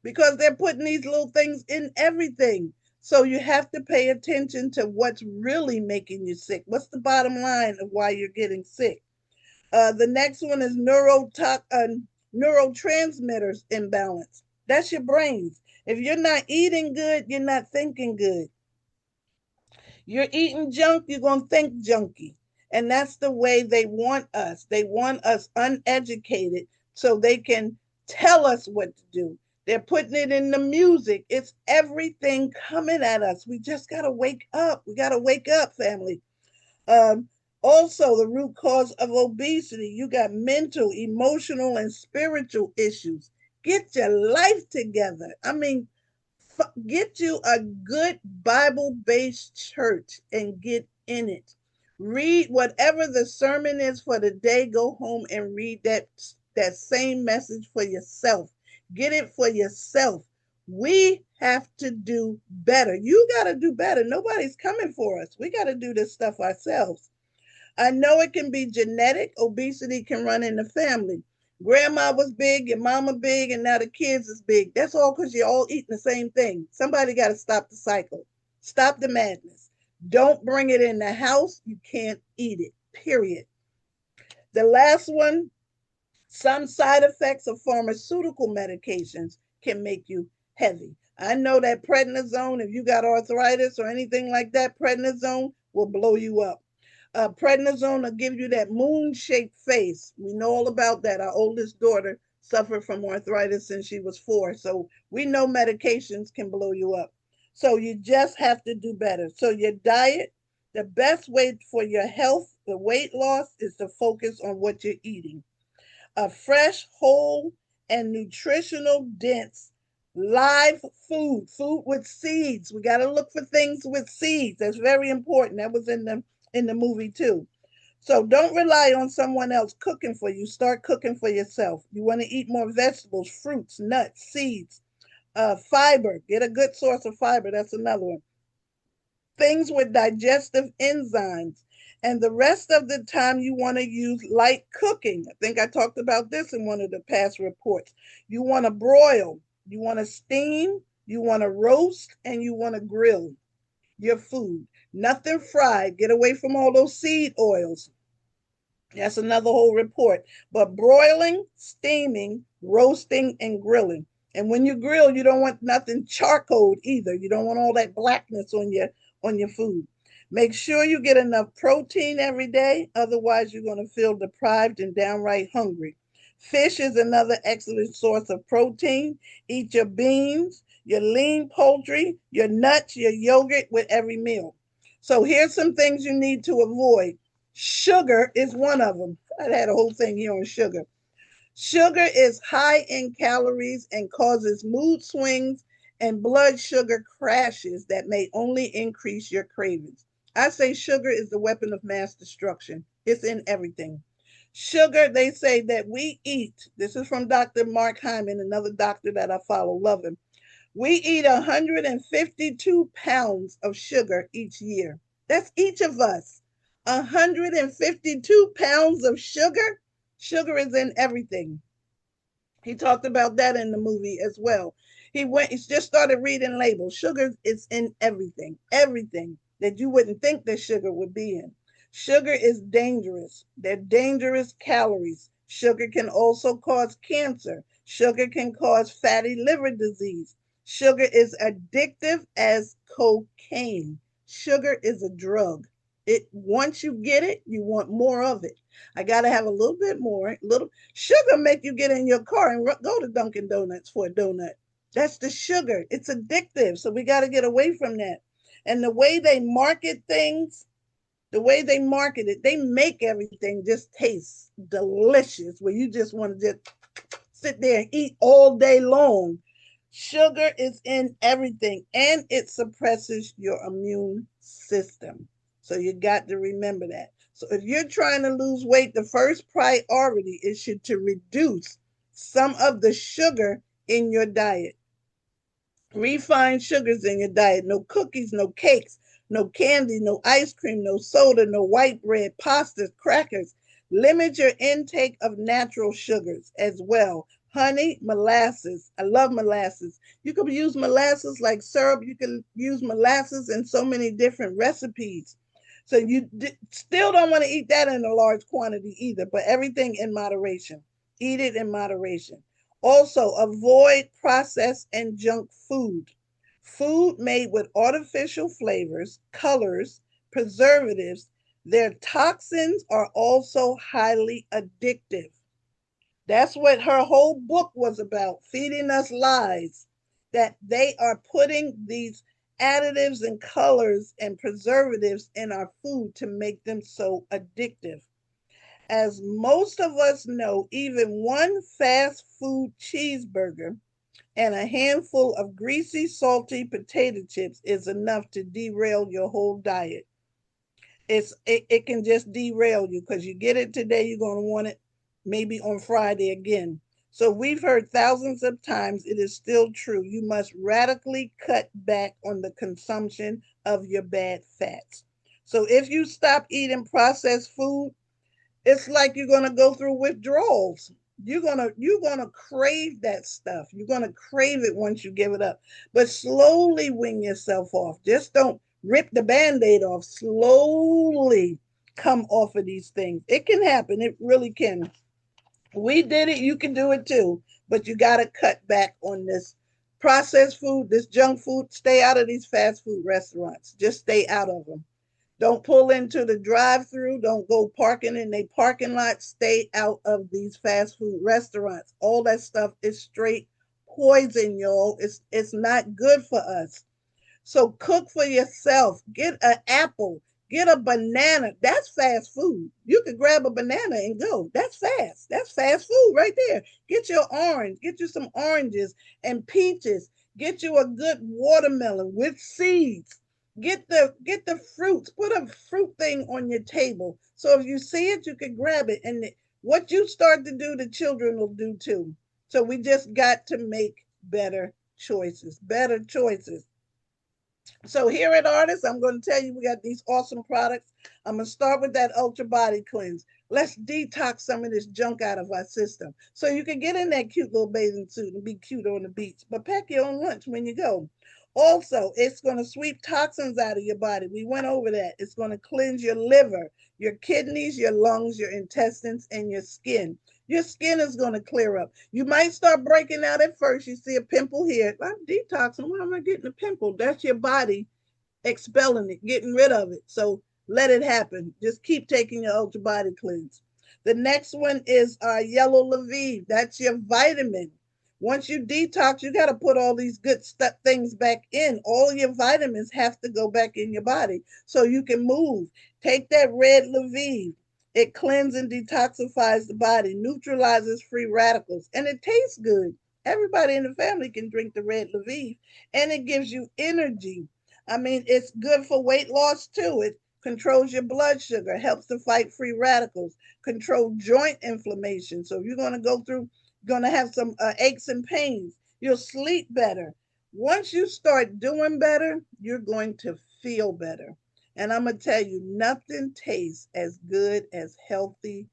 because they're putting these little things in everything. So you have to pay attention to what's really making you sick. What's the bottom line of why you're getting sick? The next one is neurotransmitters imbalance. That's your brains. If you're not eating good, you're not thinking good. You're eating junk, you're going to think junky. And that's the way they want us. They want us uneducated so they can tell us what to do. They're putting it in the music. It's everything coming at us. We just got to wake up. We got to wake up, family. Um, Also, the root cause of obesity, you got mental, emotional, and spiritual issues. Get your life together. I mean, get you a good Bible based church and get in it. Read whatever the sermon is for the day. Go home and read that same message for yourself. Get it for yourself. We have to do better. You got to do better. Nobody's coming for us. We got to do this stuff ourselves. I know it can be genetic. Obesity can run in the family. Grandma was big, your mama big, and now the kids is big. That's all because you're all eating the same thing. Somebody got to stop the cycle. Stop the madness. Don't bring it in the house. You can't eat it, period. The last one, some side effects of pharmaceutical medications can make you heavy. I know that prednisone, if you got arthritis or anything like that, prednisone will blow you up. Prednisone will give you that moon-shaped face. We know all about that. Our oldest daughter suffered from arthritis since she was 4. So we know medications can blow you up. So you just have to do better. So your diet, the best way for your health, the weight loss, is to focus on what you're eating. A fresh, whole, and nutritional dense live food with seeds. We got to look for things with seeds. That's very important. That was in the movie too. So don't rely on someone else cooking for you. Start cooking for yourself. You want to eat more vegetables, fruits, nuts, seeds, fiber. Get a good source of fiber. That's another one. Things with digestive enzymes. And the rest of the time, you want to use light cooking. I think I talked about this in one of the past reports. You want to broil, you want to steam, you want to roast, and you want to grill your food. Nothing fried. Get away from all those seed oils. That's another whole report. But broiling, steaming, roasting, and grilling. And when you grill, you don't want nothing charcoal either. You don't want all that blackness on your food. Make sure you get enough protein every day. Otherwise, you're going to feel deprived and downright hungry. Fish is another excellent source of protein. Eat your beans, your lean poultry, your nuts, your yogurt with every meal. So here's some things you need to avoid. Sugar is one of them. I had a whole thing here on sugar. Sugar is high in calories and causes mood swings and blood sugar crashes that may only increase your cravings. I say sugar is the weapon of mass destruction. It's in everything. Sugar, they say that we eat, this is from Dr. Mark Hyman, another doctor that I follow, love him. We eat 152 pounds of sugar each year. That's each of us. 152 pounds of sugar. Sugar is in everything. He talked about that in the movie as well. He just started reading labels. Sugar is in everything, everything that you wouldn't think that sugar would be in. Sugar is dangerous. They're dangerous calories. Sugar can also cause cancer. Sugar can cause fatty liver disease. Sugar is addictive as cocaine. Sugar is a drug. It once you get it, you want more of it. I gotta have a little bit more. Little sugar make you get in your car and go to Dunkin' Donuts for a donut. That's the sugar. It's addictive, so we got to get away from that. And the way they market things, the way they market it, they make everything just taste delicious. Where you just want to just sit there and eat all day long. Sugar is in everything and it suppresses your immune system. So you got to remember that. So if you're trying to lose weight, the first priority is to reduce some of the sugar in your diet. Refined sugars in your diet. No cookies, no cakes, no candy, no ice cream, no soda, no white bread, pastas, crackers. Limit your intake of natural sugars as well. Honey, molasses. I love molasses. You can use molasses like syrup. You can use molasses in so many different recipes. So you still don't want to eat that in a large quantity either, but everything in moderation. Eat it in moderation. Also, avoid processed and junk food. Food made with artificial flavors, colors, preservatives, their toxins are also highly addictive. That's what her whole book was about, feeding us lies that they are putting these additives and colors and preservatives in our food to make them so addictive. As most of us know, even one fast food cheeseburger and a handful of greasy, salty potato chips is enough to derail your whole diet. It can just derail you because you get it today, you're going to want it maybe on Friday again. So we've heard thousands of times, it is still true. You must radically cut back on the consumption of your bad fats. So if you stop eating processed food, it's like you're gonna go through withdrawals. You're gonna crave that stuff. You're gonna crave it once you give it up. But slowly wean yourself off. Just don't rip the band-aid off. Slowly come off of these things. It can happen. It really can. We did it. You can do it too. But you gotta cut back on this processed food, this junk food. Stay out of these fast food restaurants. Just stay out of them. Don't pull into the drive-through. Don't go parking in a parking lot. Stay out of these fast food restaurants. All that stuff is straight poison, y'all. It's not good for us. So cook for yourself. Get an apple. Get a banana. That's fast food. You could grab a banana and go. That's fast. That's fast food right there. Get your orange. Get you some oranges and peaches. Get you a good watermelon with seeds. Get the fruits. Put a fruit thing on your table. So if you see it, you can grab it. And what you start to do, the children will do too. So we just got to make better choices. Better choices. So here at Artists, I'm going to tell you we got these awesome products. I'm going to start with that Ultra Body Cleanse. Let's detox some of this junk out of our system. So you can get in that cute little bathing suit and be cute on the beach, but pack your own lunch when you go. Also, it's going to sweep toxins out of your body. We went over that. It's going to cleanse your liver, your kidneys, your lungs, your intestines, and your skin. Your skin is going to clear up. You might start breaking out at first. You see a pimple here. I'm detoxing. Why am I getting a pimple? That's your body expelling it, getting rid of it. So let it happen. Just keep taking your Ultra Body Cleanse. The next one is Yellow Levine. That's your vitamin. Once you detox, you got to put all these good things back in. All your vitamins have to go back in your body so you can move. Take that red Levine. It cleanses and detoxifies the body, neutralizes free radicals, and it tastes good. Everybody in the family can drink the red Levine, and it gives you energy. I mean, it's good for weight loss too. It controls your blood sugar, helps to fight free radicals, control joint inflammation. So if you're going to go through, going to have some aches and pains, you'll sleep better. Once you start doing better, you're going to feel better. And I'm going to tell you, nothing tastes as good as healthy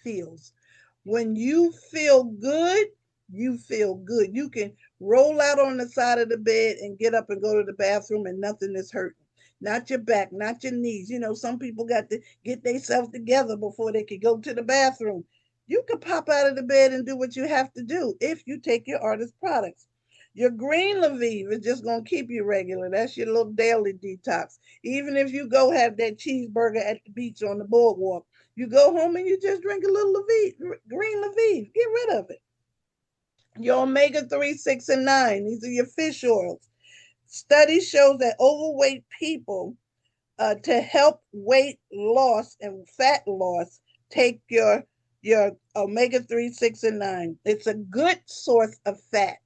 feels. When you feel good, you feel good. You can roll out on the side of the bed and get up and go to the bathroom and nothing is hurting. Not your back, not your knees. You know, some people got to get themselves together before they could go to the bathroom. You can pop out of the bed and do what you have to do if you take your artist products. Your green Lviv is just going to keep you regular. That's your little daily detox. Even if you go have that cheeseburger at the beach on the boardwalk, you go home and you just drink a little Lviv, green Lviv. Get rid of it. Your omega 3, 6, and 9. These are your fish oils. Study shows that overweight people, to help weight loss and fat loss, take your omega 3, 6, and 9. It's a good source of fat.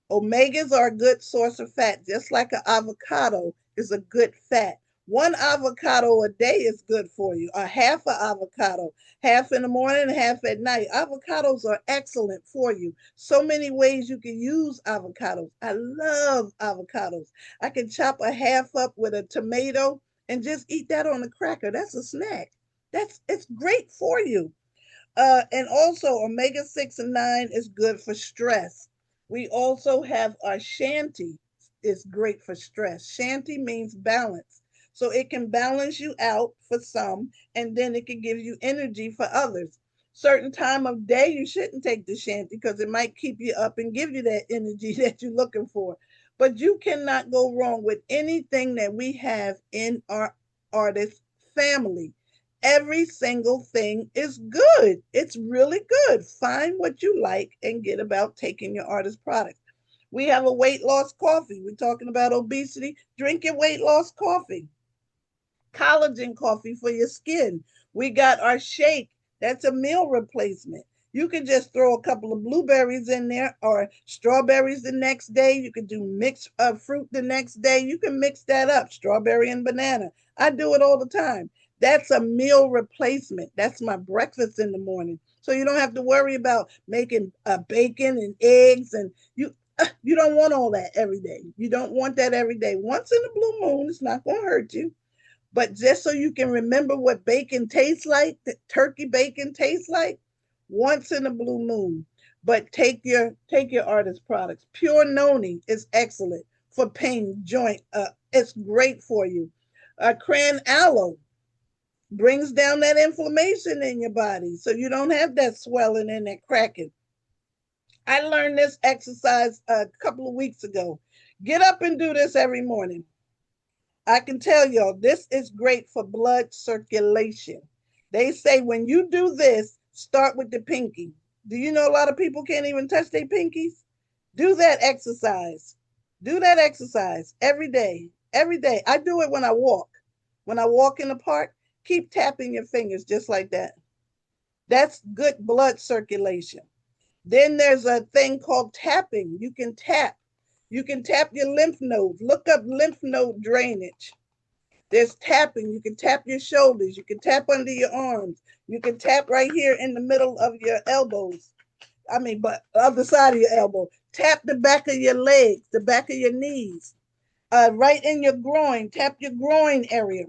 Omegas are a good source of fat, just like an avocado is a good fat. One avocado a day is good for you, or half an avocado, half in the morning, half at night. Avocados are excellent for you. So many ways you can use avocados. I love avocados. I can chop a half up with a tomato and just eat that on a cracker. That's a snack. It's great for you. And also, omega 6 and 9 is good for stress. We also have our shanty, is great for stress. Shanty means balance. So it can balance you out for some, and then it can give you energy for others. Certain time of day, you shouldn't take the shanty because it might keep you up and give you that energy that you're looking for. But you cannot go wrong with anything that we have in our artist family. Every single thing is good. It's really good. Find what you like and get about taking your artist product. We have a weight loss coffee. We're talking about obesity. Drink your weight loss coffee. Collagen coffee for your skin. We got our shake. That's a meal replacement. You can just throw a couple of blueberries in there or strawberries the next day. You can do mixed fruit the next day. You can mix that up, strawberry and banana. I do it all the time. That's a meal replacement. That's my breakfast in the morning. So you don't have to worry about making bacon and eggs and you don't want all that every day. You don't want that every day. Once in a blue moon, it's not going to hurt you. But just so you can remember what bacon tastes like, the turkey bacon tastes like, once in a blue moon. But take your artist products. Pure noni is excellent for pain, joint. It's great for you. Cran aloe brings down that inflammation in your body, so you don't have that swelling and that cracking. I learned this exercise a couple of weeks ago. Get up and do this every morning. I can tell y'all this is great for blood circulation. They say when you do this, start with the pinky. Do you know a lot of people can't even touch their pinkies? Do that exercise. Do that exercise every day. Every day. I do it when I walk. When I walk in the park, keep tapping your fingers just like that. That's good blood circulation. Then there's a thing called tapping. You can tap. You can tap your lymph nodes. Look up lymph node drainage. There's tapping. You can tap your shoulders. You can tap under your arms. You can tap right here in the middle of your elbows. But other side of your elbow. Tap the back of your legs, the back of your knees. Right in your groin. Tap your groin area.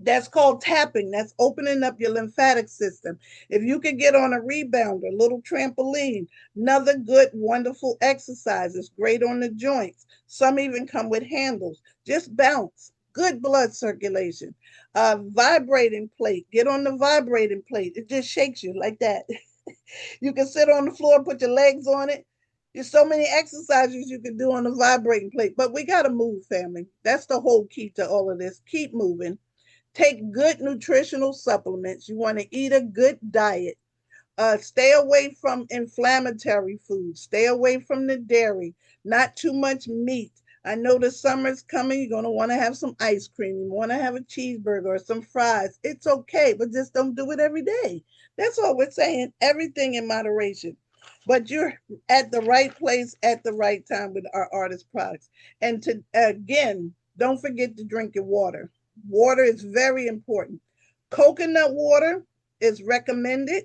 That's called tapping. That's opening up your lymphatic system. If you could get on a rebounder, a little trampoline, another good, wonderful exercise. It's great on the joints. Some even come with handles. Just bounce. Good blood circulation. Vibrating plate. Get on the vibrating plate. It just shakes you like that. You can sit on the floor, put your legs on it. There's so many exercises you can do on the vibrating plate. But we got to move, family. That's the whole key to all of this. Keep moving. Take good nutritional supplements. You want to eat a good diet. Stay away from inflammatory foods. Stay away from the dairy. Not too much meat. I know the summer's coming. You're going to want to have some ice cream. You want to have a cheeseburger or some fries. It's okay, but just don't do it every day. That's all we're saying. Everything in moderation. But you're at the right place at the right time with our artist products. And to again, don't forget to drink your water. Water is very important. Coconut water is recommended.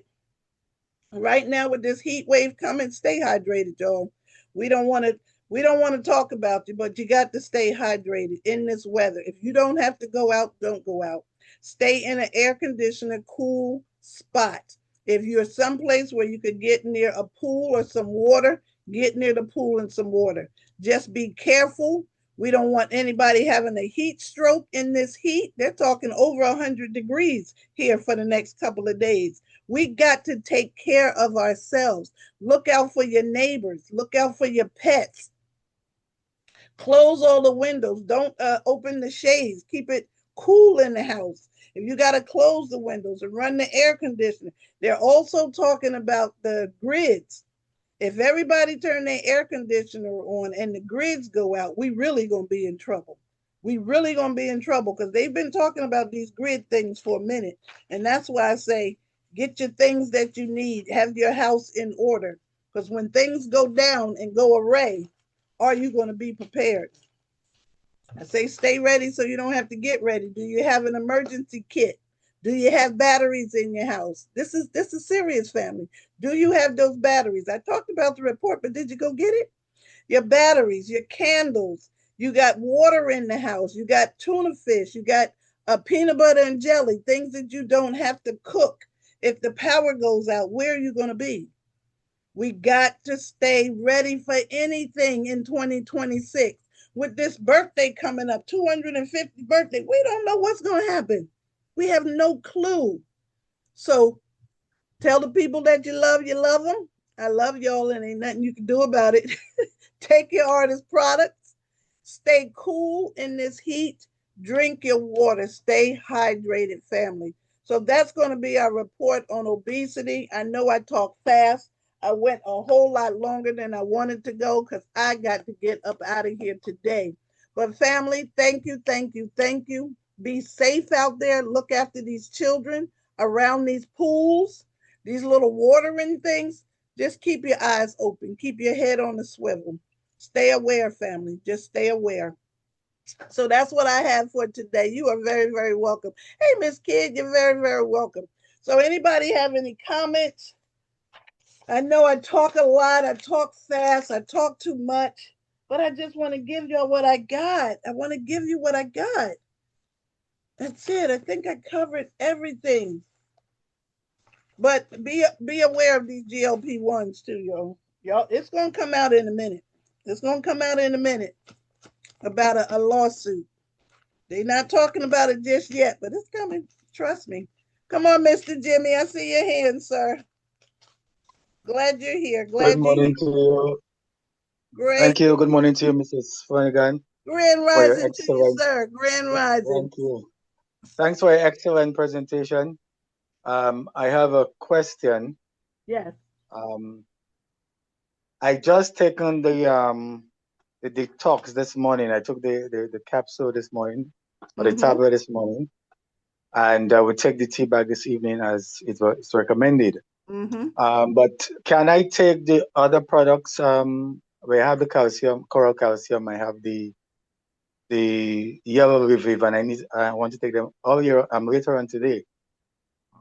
Right now with this heat wave coming, stay hydrated, y'all. We don't want to we don't want to talk about you, but you got to stay hydrated in this weather. If you don't have to go out, don't go out. Stay in an air conditioner, cool spot. If you're someplace where you could get near a pool or some water, get near the pool and some water. Just be careful. We don't want anybody having a heat stroke in this heat. They're talking over 100 degrees here for the next couple of days. We got to take care of ourselves. Look out for your neighbors. Look out for your pets. Close all the windows. Don't open the shades. Keep it cool in the house. If you got to close the windows and run the air conditioner, they're also talking about the grids. If everybody turn their air conditioner on and the grids go out, we really gonna be in trouble. We really gonna be in trouble because they've been talking about these grid things for a minute, and that's why I say get your things that you need, have your house in order, because when things go down and go awry, are you going to be prepared? I say stay ready so you don't have to get ready. Do you have an emergency kit? Do you have batteries in your house? This is serious, family. Do you have those batteries? I talked about the report, but did you go get it? Your batteries, your candles. You got water in the house. You got tuna fish. You got peanut butter and jelly, things that you don't have to cook. If the power goes out, where are you going to be? We got to stay ready for anything in 2026. With this birthday coming up, 250 birthday, we don't know what's going to happen. We have no clue. So tell the people that you love them. I love y'all and ain't nothing you can do about it. Take your artist products. Stay cool in this heat. Drink your water. Stay hydrated, family. So that's going to be our report on obesity. I know I talk fast. I went a whole lot longer than I wanted to go because I got to get up out of here today. But family, thank you, thank you, thank you. Be safe out there. Look after these children around these pools, these little watering things. Just keep your eyes open. Keep your head on the swivel. Stay aware, family. Just stay aware. So that's what I have for today. You are very, very welcome. Hey, Miss Kid, you're very, very welcome. So anybody have any comments? I know I talk a lot, I talk fast, I talk too much, but I just want to give y'all what I got. I want to give you what I got. That's it. I think I covered everything. But be aware of these GLP-1s too, y'all. Y'all, it's gonna come out in a minute. It's gonna come out in a minute about a lawsuit. They're not talking about it just yet, but it's coming. Trust me. Come on, Mr. Jimmy. I see your hand, sir. Glad you're here. Good Glad you're morning here. to you. Great. Thank you. Good morning to you, Mrs. Flanagan, Grand for your rising to you, excellent. sir. Grand rising. Thank you. Thanks for your excellent presentation. I have a question. Yes. Um, I just taken the detox this morning. I took the capsule this morning, or the Mm-hmm. tablet this morning, and I will take the tea bag this evening as it's recommended. Mm-hmm. But can I take the other products? We have the calcium, coral calcium. I have the yellow revive, and I want to take them all year later on today.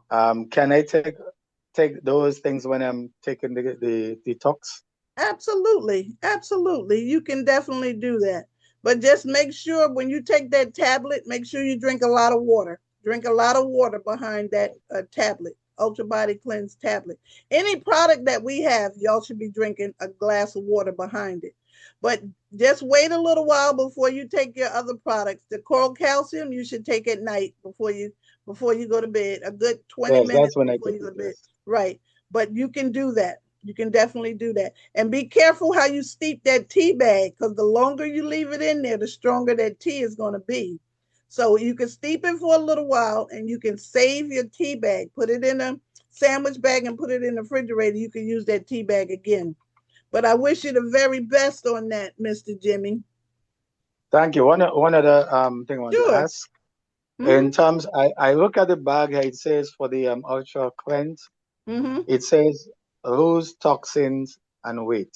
Can I take those things when I'm taking the detox? Absolutely. Absolutely. You can definitely do that. But just make sure when you take that tablet, make sure you drink a lot of water. Drink a lot of water behind that tablet, Ultra Body Cleanse tablet. Any product that we have, y'all should be drinking a glass of water behind it. But just wait a little while before you take your other products. The coral calcium you should take at night before you go to bed. A good 20 Yes, minutes that's when I before take you go it. to bed. Yes. Right. But you can do that. You can definitely do that. And be careful how you steep that tea bag because the longer you leave it in there, the stronger that tea is going to be. So you can steep it for a little while and you can save your tea bag. Put it in a sandwich bag and put it in the refrigerator. You can use that tea bag again. But I wish you the very best on that, Mr. Jimmy. Thank you. One other thing I want to Sure. ask. Mm-hmm. In terms, I look at the bag here. It says for the ultra cleanse. Mm-hmm. It says lose toxins and weight.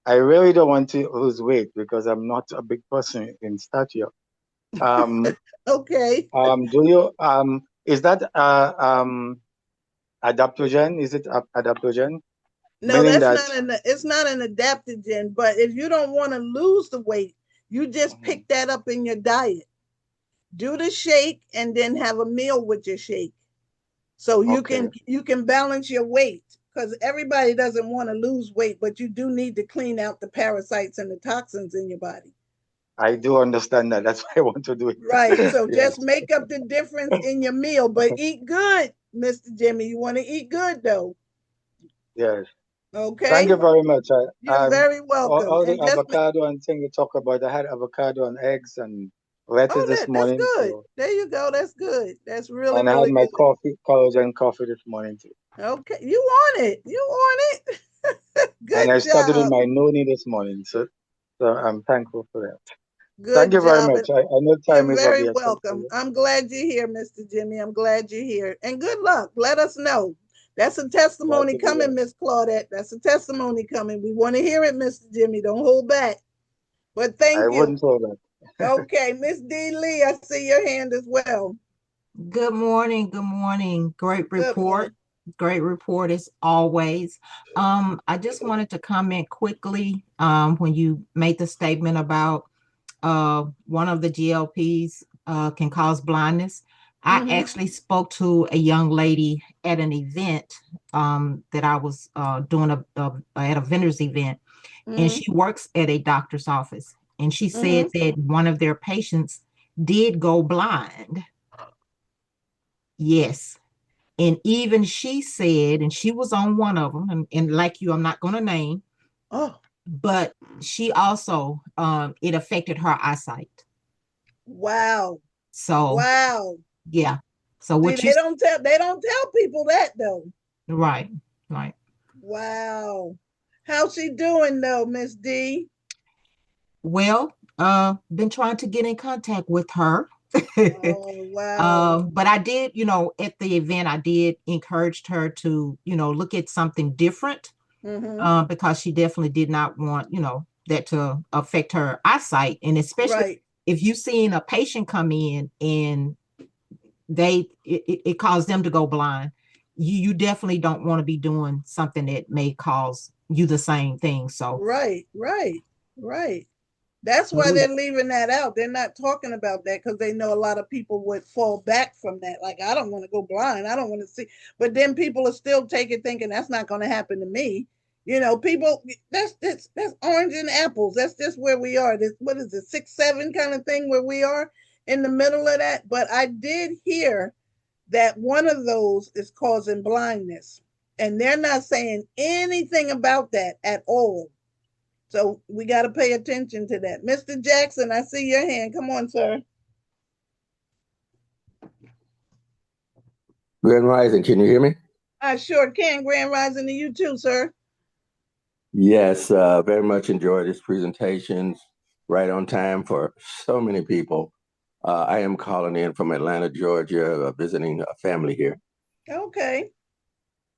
I really don't want to lose weight because I'm not a big person in stature. Um, Okay. do you is that adaptogen? Is it adaptogen? No, Meaning that's that. not an it's not an adaptogen, but if you don't want to lose the weight, you just Mhm. pick that up in your diet. Do the shake and then have a meal with your shake. So Okay, you can balance your weight because everybody doesn't want to lose weight, but you do need to clean out the parasites and the toxins in your body. I do understand that. That's why I want to do it. Right. So just Yes, make up the difference in your meal, but eat good, Mr. Jimmy. You want to eat good though. yes. Thank Okay? you very much. You're very welcome. All the And just avocado and thing you talk about. I had avocado and eggs and lettuce oh this that's morning. good. So, There you go. That's good. That's really, and I had really my good. coffee, collagen coffee this morning too. Okay. You want it. You want it. And Good I started with job. my noni this morning. So I'm thankful for that. Thank Good you very job. much. I know time You're is of very the essence for welcome. you. I'm glad you're here, Mr. Jimmy. I'm glad you're here. And good luck. Let us know. That's a Glad testimony to be coming, there. Miss Claudette. That's a testimony coming. We want to hear it, Mr. Jimmy. Don't hold back. But I thank you. wouldn't say that. Okay, Miss D. Lee, I see your hand as well. Good morning. Good morning. Great Good morning. report. Great report as always. I just wanted to comment quickly when you made the statement about one of the GLPs can cause blindness. I Mm-hmm. actually spoke to a young lady at an event that I was doing at a vendor's event, and Mm-hmm. she works at a doctor's office. And she said Mm-hmm. that one of their patients did go blind. Yes. And even she said, and she was on one of them, and like you, I'm not going to name, Oh, but she also, it affected her eyesight. wow. So Wow. yeah. So See, what you they don't tell people that though. right, right. Wow. How's she doing though, Miss D? Well, been trying to get in contact with her. Oh, wow. But I did, at the event, I did encourage her to, look at something different, Mm-hmm. because she definitely did not want, that to affect her eyesight. And especially Right. if you've seen a patient come in and it caused them to go blind, you definitely don't want to be doing something that may cause you the same thing. So Right. Right. Right. That's why they're leaving that out. They're not talking about that because they know a lot of people would fall back from that. Like, I don't want to go blind. I don't want to see. But then people are still taking thinking that's not going to happen to me. People, that's orange and apples. That's just where we are. This, what is it, 6, 7 kind of thing where we are in the middle of that. But I did hear that one of those is causing blindness. And they're not saying anything about that at all. So we got to pay attention to that. Mr. Jackson, I see your hand. Come on, sir. Grand Rising, can you hear me? I sure can. Grand Rising to you too, sir. Yes, very much enjoyed this presentation. Right on time for so many people. I am calling in from Atlanta, Georgia, visiting a family here. Okay.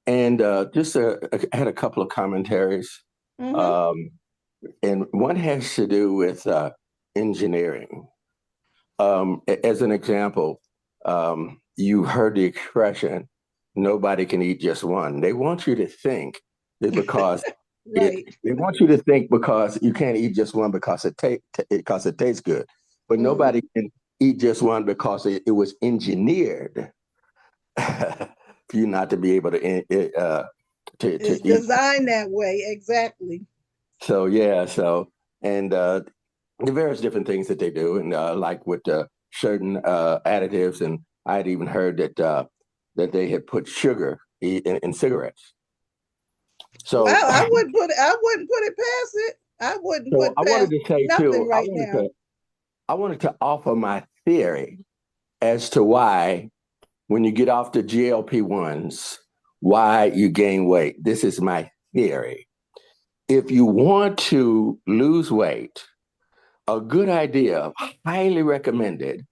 And I had a couple of commentaries. Mm-hmm. Um, and one has to do with engineering. As an example, you heard the expression, nobody can eat just one. They want you to think that because Right. they want you to think because you can't eat just one because it tastes good. But Mm-hmm. nobody can eat just one because it was engineered for you not to be able It's to eat. designed that way. Exactly. So yeah, and the various different things that they do, and like with certain additives, and I had even heard that they had put sugar in cigarettes. Wow. So, I wouldn't put it past it. I wouldn't so put I wanted past to say nothing too, right now. I wanted to offer my theory as to why when you get off the GLP-1s, why you gain weight. This is my theory. If you want to lose weight, a good idea, highly recommended,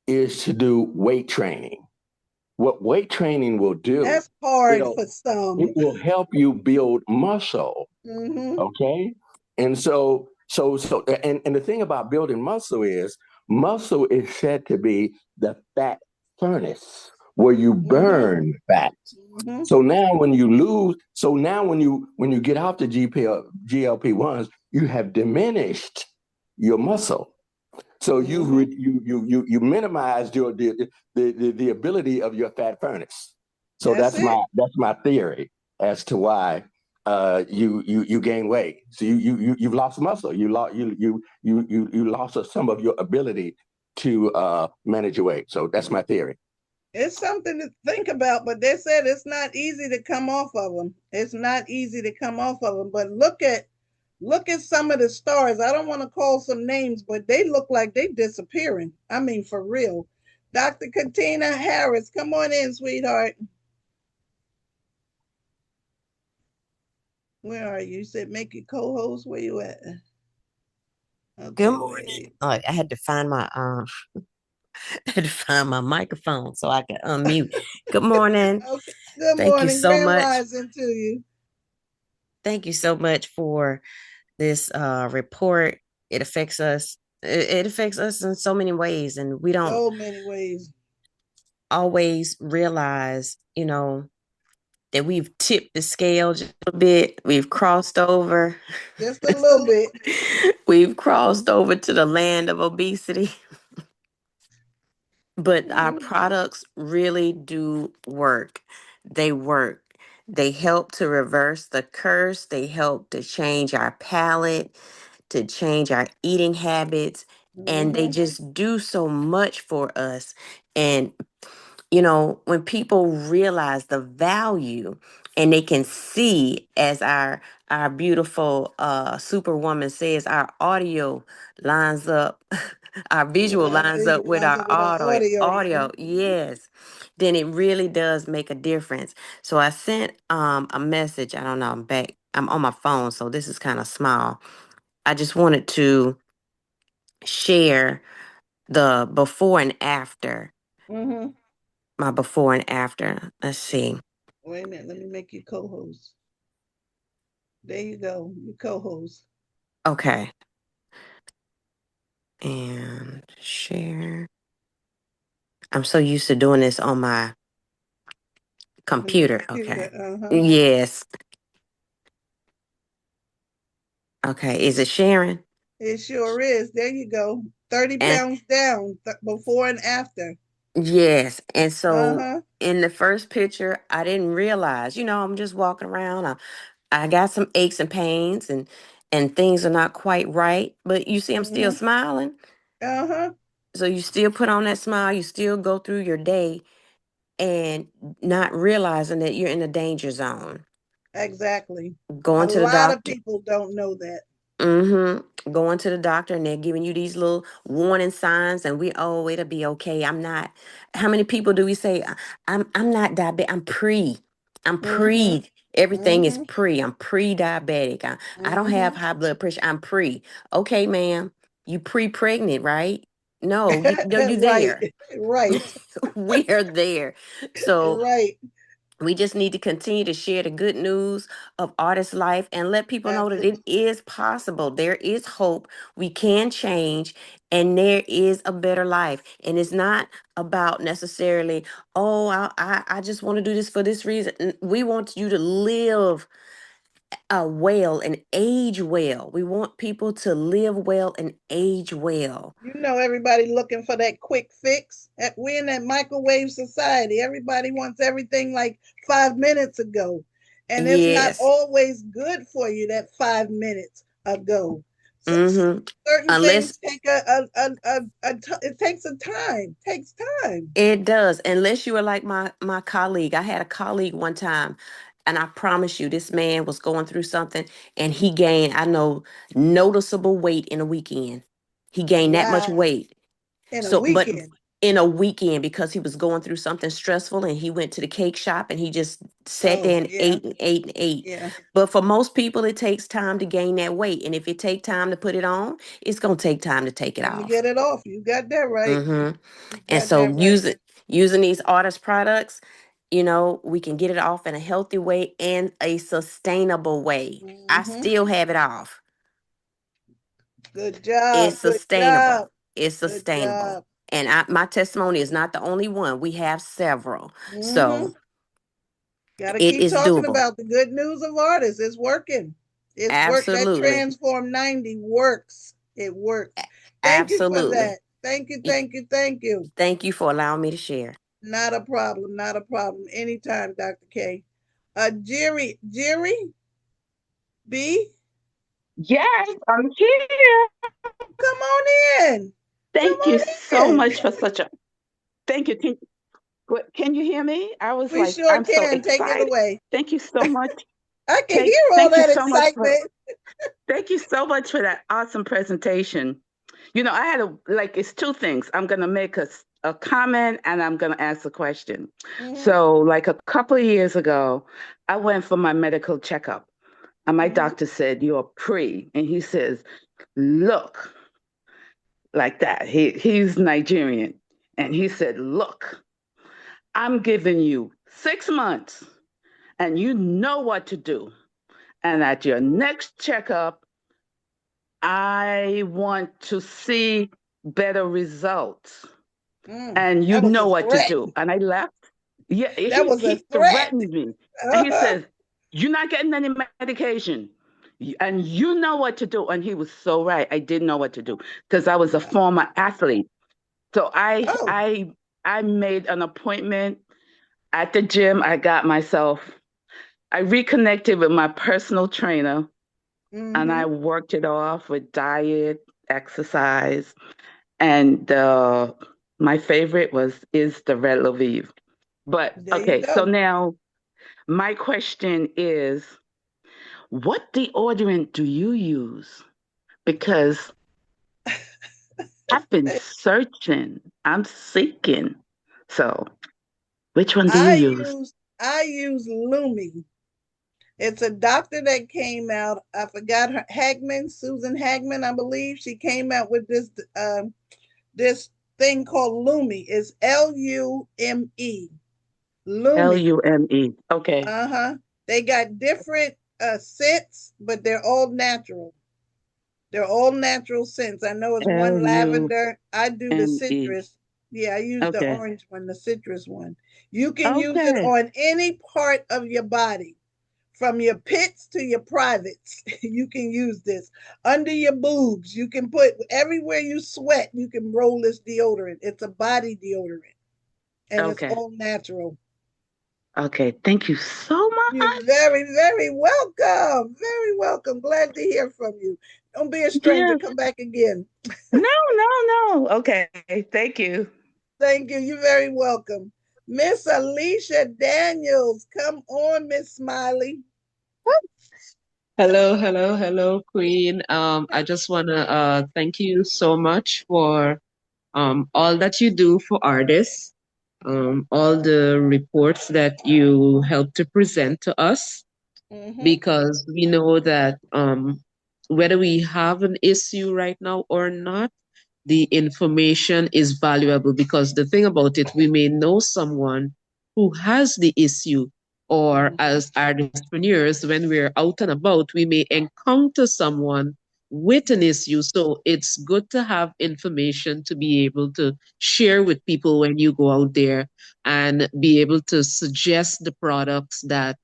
is to do weight training. What weight training will do, That's hard it'll for some. it will help you build muscle. Mm-hmm. Okay. And and the thing about building muscle is said to be the fat furnace where you Mm-hmm. burn fat. Mm-hmm. So now when you get off the GLP-1s, you have diminished your muscle. So Mm-hmm. you minimized the ability of your fat furnace. So That's it. that's my theory as to why you gain weight. So you've lost muscle. You lost some of your ability to manage your weight. So that's my theory. It's something to think about, but they said it's not easy to come off of them. It's not easy to come off of them. But look at some of the stars. I don't want to call some names, but they look like they disappearing. I mean, for real. Dr. Katina Harris, come on in, sweetheart. Where are you? You said make your co-host. Where you at? Good Okay, morning. wait. I had to find my I had to find my microphone so I could unmute. Good morning. Okay. Good Thank you morning. so Grand much. rising to you. Thank you so much for this report. It affects us. It affects us in so many ways, and we don't So many ways. always realize, that we've tipped the scale just a bit. We've crossed over. Just a little bit. We've crossed over to the land of obesity. But our products really do work. They work. They help to reverse the curse. They help to change our palate, to change our eating habits. And they Mm-hmm. just do so much for us. And, when people realize the value and they can see, as our beautiful superwoman says, our audio lines up our With visual our lines up visual with lines our up with our audio. audio, yes, then it really does make a difference. So I sent a message. I don't know, I'm back. I'm on my phone, so this is kind of small. I just wanted to share the before and after. Mm-hmm. My before and after. Let's see. Wait a minute. Let me make you co-host. There you go. You co-host. Okay. And share. I'm so used to doing this on my On your computer. computer. Okay. Uh-huh. Yes. Okay. Is it sharing? It sure is. There you go. 30 And pounds down before and after. yes. And so Uh-huh. in the first picture, I didn't realize, I'm just walking around. I got some aches and pains and things are not quite right. But you see, I'm still Mm-hmm. smiling. Uh-huh. So you still put on that smile. You still go through your day and not realizing that you're in a danger zone. Exactly. A Going to the lot of doctor. people don't know that. Going to the doctor and they're giving you these little warning signs and it'll be okay. I'm not. How many people do we say I'm not diabetic. I'm Mm-hmm. pre. Everything is Mm-hmm. pre. I'm pre-diabetic. I don't have Mm-hmm. high blood pressure. I'm pre. Okay, ma'am. You pre-pregnant, right? No, you Right. there. Right. We are there. So Right. we just need to continue to share the good news of artist life and let people know that it Absolutely. is possible. There is hope. We can change and there is a better life. And it's not about necessarily, oh, I just want to do this for this reason. We want you to live well and age well. We want people to live well and age well. You know, everybody looking for that quick fix. We're in that microwave society. Everybody wants everything like 5 minutes ago. And it's not Yes. always good for you that 5 minutes ago. So, Mm-hmm. certain Unless things take it takes a time. Takes time. it does, unless you are like my colleague. I had a colleague one time, and I promise you, this man was going through something, and he gained, I know, noticeable weight in a weekend. He gained that much Wow. weight. In a So, but weekend. in a weekend, because he was going through something stressful, and he went to the cake shop, and he just sat Oh, there and yeah. ate and ate and ate. Yeah. But for most people, it takes time to gain that weight, and if it take time to put it on, it's gonna take time to take it Time to off. get it off. You got that right. Mm-hmm. You And got so that right. using these artist products, we can get it off in a healthy way and a sustainable way. I Hmm. still have it off. Good job. It's Good sustainable. job. It's Good job. sustainable. And my testimony is not the only one. We have several. Hmm. So Got to it keep is talking doable. about the good news of artists. It's working. It's work. That Absolutely. Transform 90 works. It works. Thank you for Absolutely. that. Thank you. Y- Thank you. Thank you. Thank you for allowing me to share. Not a problem. Not a problem. Anytime, Dr. K. Jerry B, Yes, I'm here. come on in. Come Thank you on so in. much for such a thank you. Can you hear me? I was We like, sure I'm so can. Take it excited. away. Thank you so much. I can hear all Thank you that so much for excitement. that awesome presentation. I had it's two things. I'm gonna make a comment and I'm gonna ask a question. Hmm. So, like a couple of years ago, I went for my medical checkup, and my Hmm. doctor said, "You're pre," and he says, "Look." Like that. He's Nigerian. And he said, "Look, I'm giving you 6 months and you know what to do. And at your next checkup, I want to see better results. And you That was a know what to threat. do." And I left. Yeah, That was a he threat. threatened me. And he Uh-huh. says, "You're not getting any medication. And you know what to do." And he was so right. I didn't know what to do because I was a former athlete. So Oh. I made an appointment at the gym. I reconnected with my personal trainer and I Mm-hmm. worked it off with diet, exercise, and my favorite is the Red Lviv. But There you okay, so go. now my question is, what deodorant do you use? Because I've been searching. I'm seeking. So, which one do you I use? use Lumi. It's a doctor that came out. I forgot her Hagman, Susan Hagman, I believe. She came out with this thing called Lumi. It's Lume. Lumi. Lume. Okay. Uh-huh. They got different scents, but they're all natural. They're all natural scents. I know it's one Lume. lavender. I do the citrus. Yeah, I use the Okay. orange one, the citrus one. You can use it Okay. on any part of your body, from your pits to your privates. You can use this. Under your boobs, you can put everywhere you sweat, you can roll this deodorant. It's a body deodorant and it's Okay. all natural. Okay. Thank you so You're much. very, very welcome. Very welcome. Glad to hear from you. Don't be a stranger. Yes. Come back again. No, no, no. Okay. Thank you. Thank you. You're very welcome. Miss Alicia Daniels, come on, Miss Smiley. Hello, hello, hello, Queen. I just want to thank you so much for all that you do for artists, all the reports that you help to present to us, Mm-hmm. because we know that whether we have an issue right now or not, the information is valuable, because the thing about it, we may know someone who has the issue, or Mm-hmm. as entrepreneurs, when we're out and about, we may encounter someone with an issue. So it's good to have information to be able to share with people when you go out there, and be able to suggest the products that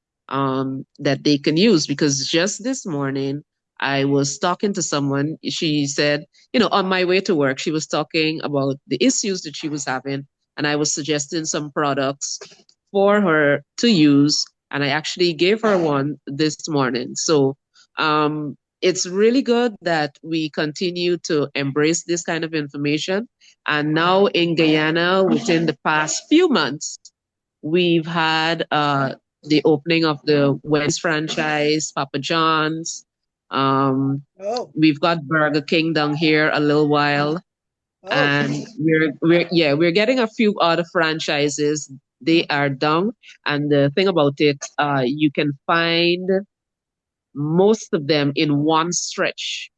they can use. Because just this morning, I was talking to someone. She said, on my way to work, she was talking about the issues that she was having, and I was suggesting some products for her to use, and I actually gave her one this morning. So it's really good that we continue to embrace this kind of information. And now in Guyana, within the past few months, we've had the opening of the Wendy's franchise, Papa John's. Um, Oh, we've got Burger King down here a little while, oh. and we're getting a few other franchises. They are down, and the thing about it, you can find most of them in one stretch.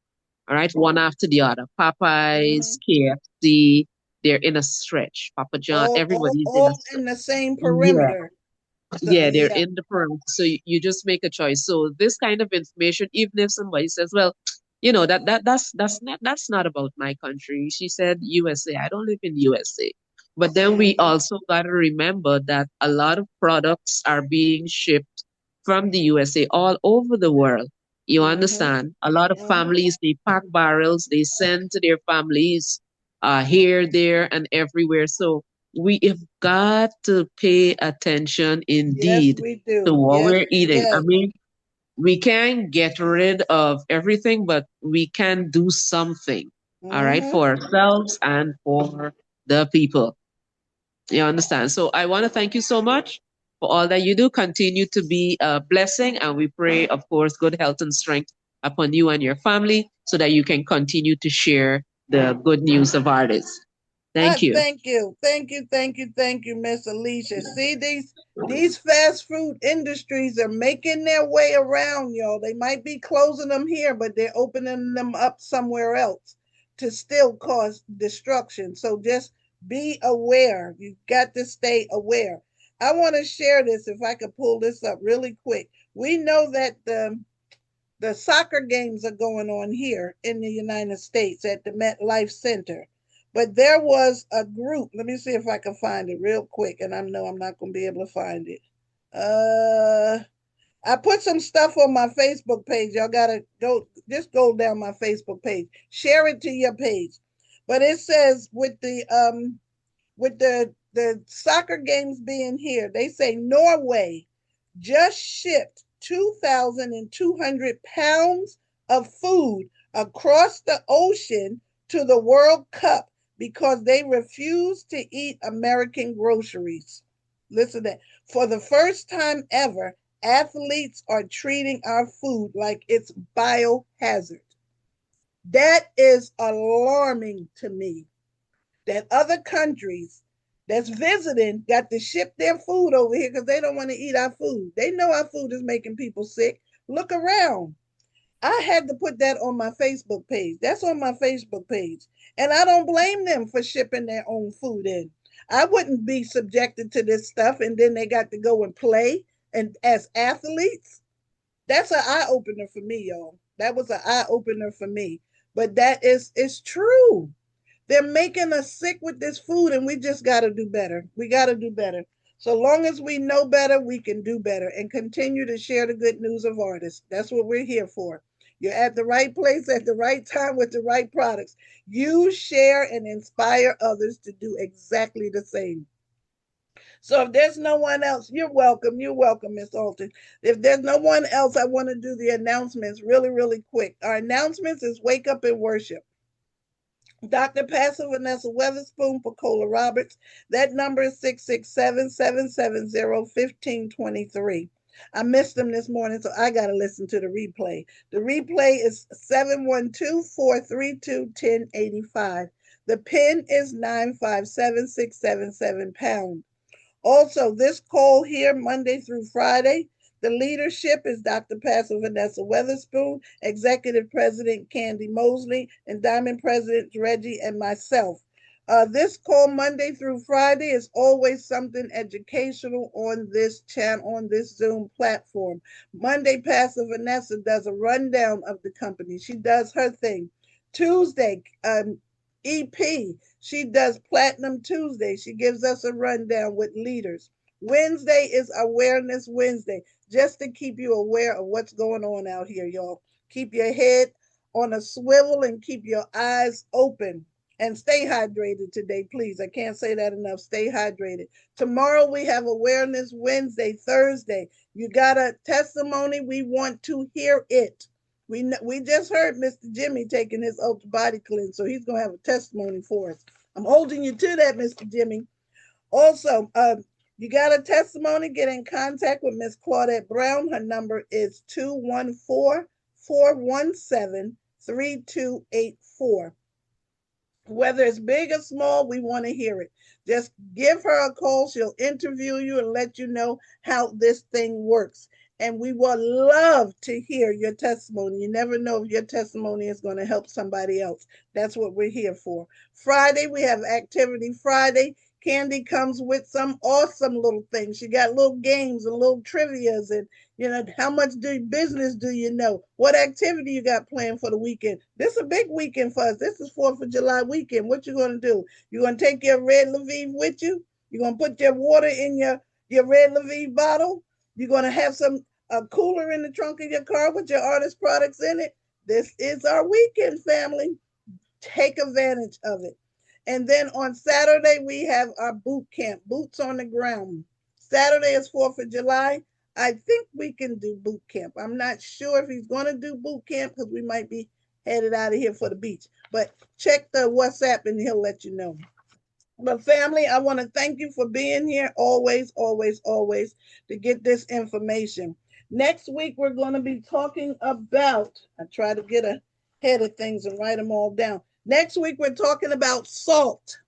All right, one after the other. Mm-hmm. Popeyes, KFC, they're in a stretch. Papa John, everybody's in a All stretch. in the same Yeah, perimeter. So yeah, they're yeah. in the parameters. So you just make a choice. So this kind of information, even if somebody says, well, that's not about my country. She said USA. I don't live in USA. But then we Mm-hmm. also gotta remember that a lot of products are being shipped from the USA all over the world. You Mm-hmm. understand? A lot of Mm-hmm. families, they pack barrels, they send to their families here, there, and everywhere. So we have got to pay attention Yes, indeed we to do. what Yes, we're eating. I yes. mean, we can get rid of everything, but we can do something, all right, Mm-hmm. for ourselves and for the people. You understand? So I want to thank you so much for all that you do. Continue to be a blessing, and we pray, of course, good health and strength upon you and your family, so that you can continue to share the good news of artists. Thank you. Thank you. Thank you. Thank you. Thank you, Miss Alicia. See, these fast food industries are making their way around, y'all. They might be closing them here, but they're opening them up somewhere else to still cause destruction. So just be aware. You've got to stay aware. I want to share this if I could pull this up really quick. We know that the soccer games are going on here in the United States at the MetLife Center. But there was a group. Let me see if I can find it real quick. And I know I'm not going to be able to find it. Uh, I put some stuff on my Facebook page. Y'all gotta go down my Facebook page. Share it to your page. But it says with the soccer games being here, they say Norway just shipped 2,200 pounds of food across the ocean to the World Cup because they refused to eat American groceries. Listen to that. For the first time ever, athletes are treating our food like it's biohazard. That is alarming to me, that other countries that's visiting got to ship their food over here because they don't want to eat our food. They know our food is making people sick. Look around. I had to put that on my Facebook page. That's on my Facebook page. And I don't blame them for shipping their own food in. I wouldn't be subjected to this stuff and then they got to go and play and as athletes. That's an eye opener for me, y'all. That was an eye opener for me. But that is it's true. They're making us sick with this food, and we just got to do better. We got to do better. So long as we know better, we can do better and continue to share the good news of artists. That's what we're here for. You're at the right place at the right time with the right products. You share and inspire others to do exactly the same. So if there's no one else, you're welcome. You're welcome, Miss Alton. If there's no one else, I want to do the announcements really, really quick. Our announcements is Wake Up and Worship. Dr. Pastor Vanessa Weatherspoon for Cola Roberts. That number is 667-770-1523. I missed them this morning, so I got to listen to the replay. The replay is 712-432-1085. The pin is 957677 #. Also, this call here, Monday through Friday, the leadership is Dr. Pastor Vanessa Weatherspoon, Executive President Candy Mosley, and Diamond President Reggie and myself. This call Monday through Friday is always something educational on this channel, on this Zoom platform. Monday, Pastor Vanessa does a rundown of the company. She does her thing. Tuesday, EP, she does Platinum Tuesday. She gives us a rundown with leaders. Wednesday is Awareness Wednesday, just to keep you aware of what's going on out here, y'all. Keep your head on a swivel and keep your eyes open. And stay hydrated today, please. I can't say that enough. Stay hydrated. Tomorrow we have Awareness Wednesday, Thursday. You got a testimony? We want to hear it. We just heard Mr. Jimmy taking his Ultra Body Cleanse, so he's going to have a testimony for us. I'm holding you to that, Mr. Jimmy. Also, you got a testimony, get in contact with Miss Claudette Brown. Her number is 214-417-3284. Whether it's big or small, we want to hear it. Just give her a call. She'll interview you and let you know how this thing works. And we will love to hear your testimony. You never know if your testimony is going to help somebody else. That's what we're here for. Friday, we have Activity Friday. Candy comes with some awesome little things. She got little games and little trivias and how much business do you know? What activity you got planned for the weekend? This is a big weekend for us. This is 4th of July weekend. What you going to do? You going to take your Red Lviv with you? You going to put your water in your Red Lviv bottle? You going to have some a cooler in the trunk of your car with your artist products in it? This is our weekend, family. Take advantage of it. And then on Saturday, we have our boot camp, Boots on the Ground. Saturday is 4th of July. I think we can do boot camp. I'm not sure if he's going to do boot camp because we might be headed out of here for the beach. But check the WhatsApp and he'll let you know. But family, I want to thank you for being here always, always, always to get this information. Next week, we're going to be talking about, I try to get ahead of things and write them all down. Next week, we're talking about salt,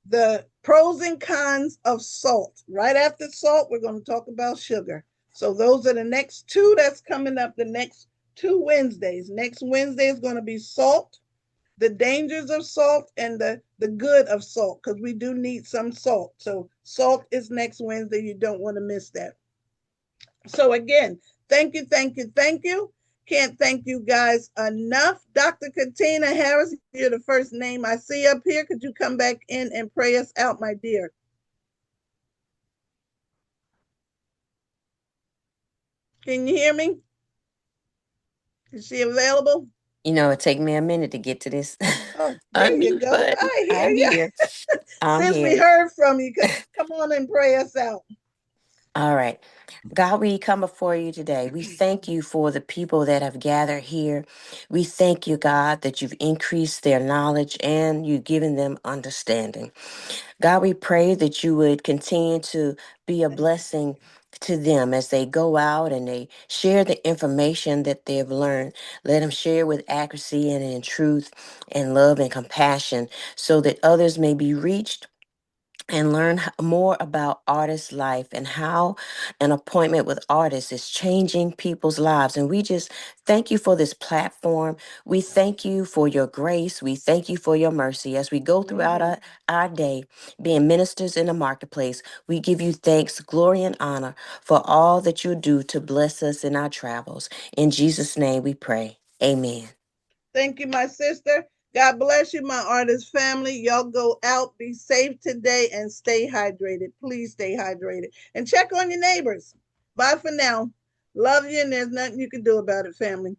the pros and cons of salt. Right after salt, we're going to talk about sugar. So those are the next two that's coming up the next 2 Wednesdays. Next Wednesday is going to be salt, the dangers of salt, and the good of salt, because we do need some salt. So salt is next Wednesday. You don't want to miss that. So again, thank you, thank you, thank you. Can't thank you guys enough. Dr. Katina Harris, you're the first name I see up here. Could you come back in and pray us out, my dear? Can you hear me? Is she available? It take me a minute to get to this. Oh, there you go. Button. I hear I'm you. here. I'm Since here. we heard from you, come on and pray us out. All right. God, we come before you today. We thank you for the people that have gathered here. We thank you, God, that you've increased their knowledge and you've given them understanding. God, we pray that you would continue to be a blessing to them as they go out and they share the information that they've learned. Let them share with accuracy and in truth and love and compassion so that others may be reached and learn more about artist life and how an appointment with artists is changing people's lives. And we just thank you for this platform. We thank you for your grace. We thank you for your mercy as we go throughout our day, being ministers in the marketplace. We give you thanks, glory, and honor for all that you do to bless us in our travels. In Jesus' name we pray. Amen. Thank you, my sister. God bless you, my artist family. Y'all go out, be safe today, and stay hydrated. Please stay hydrated. And check on your neighbors. Bye for now. Love you, and there's nothing you can do about it, family.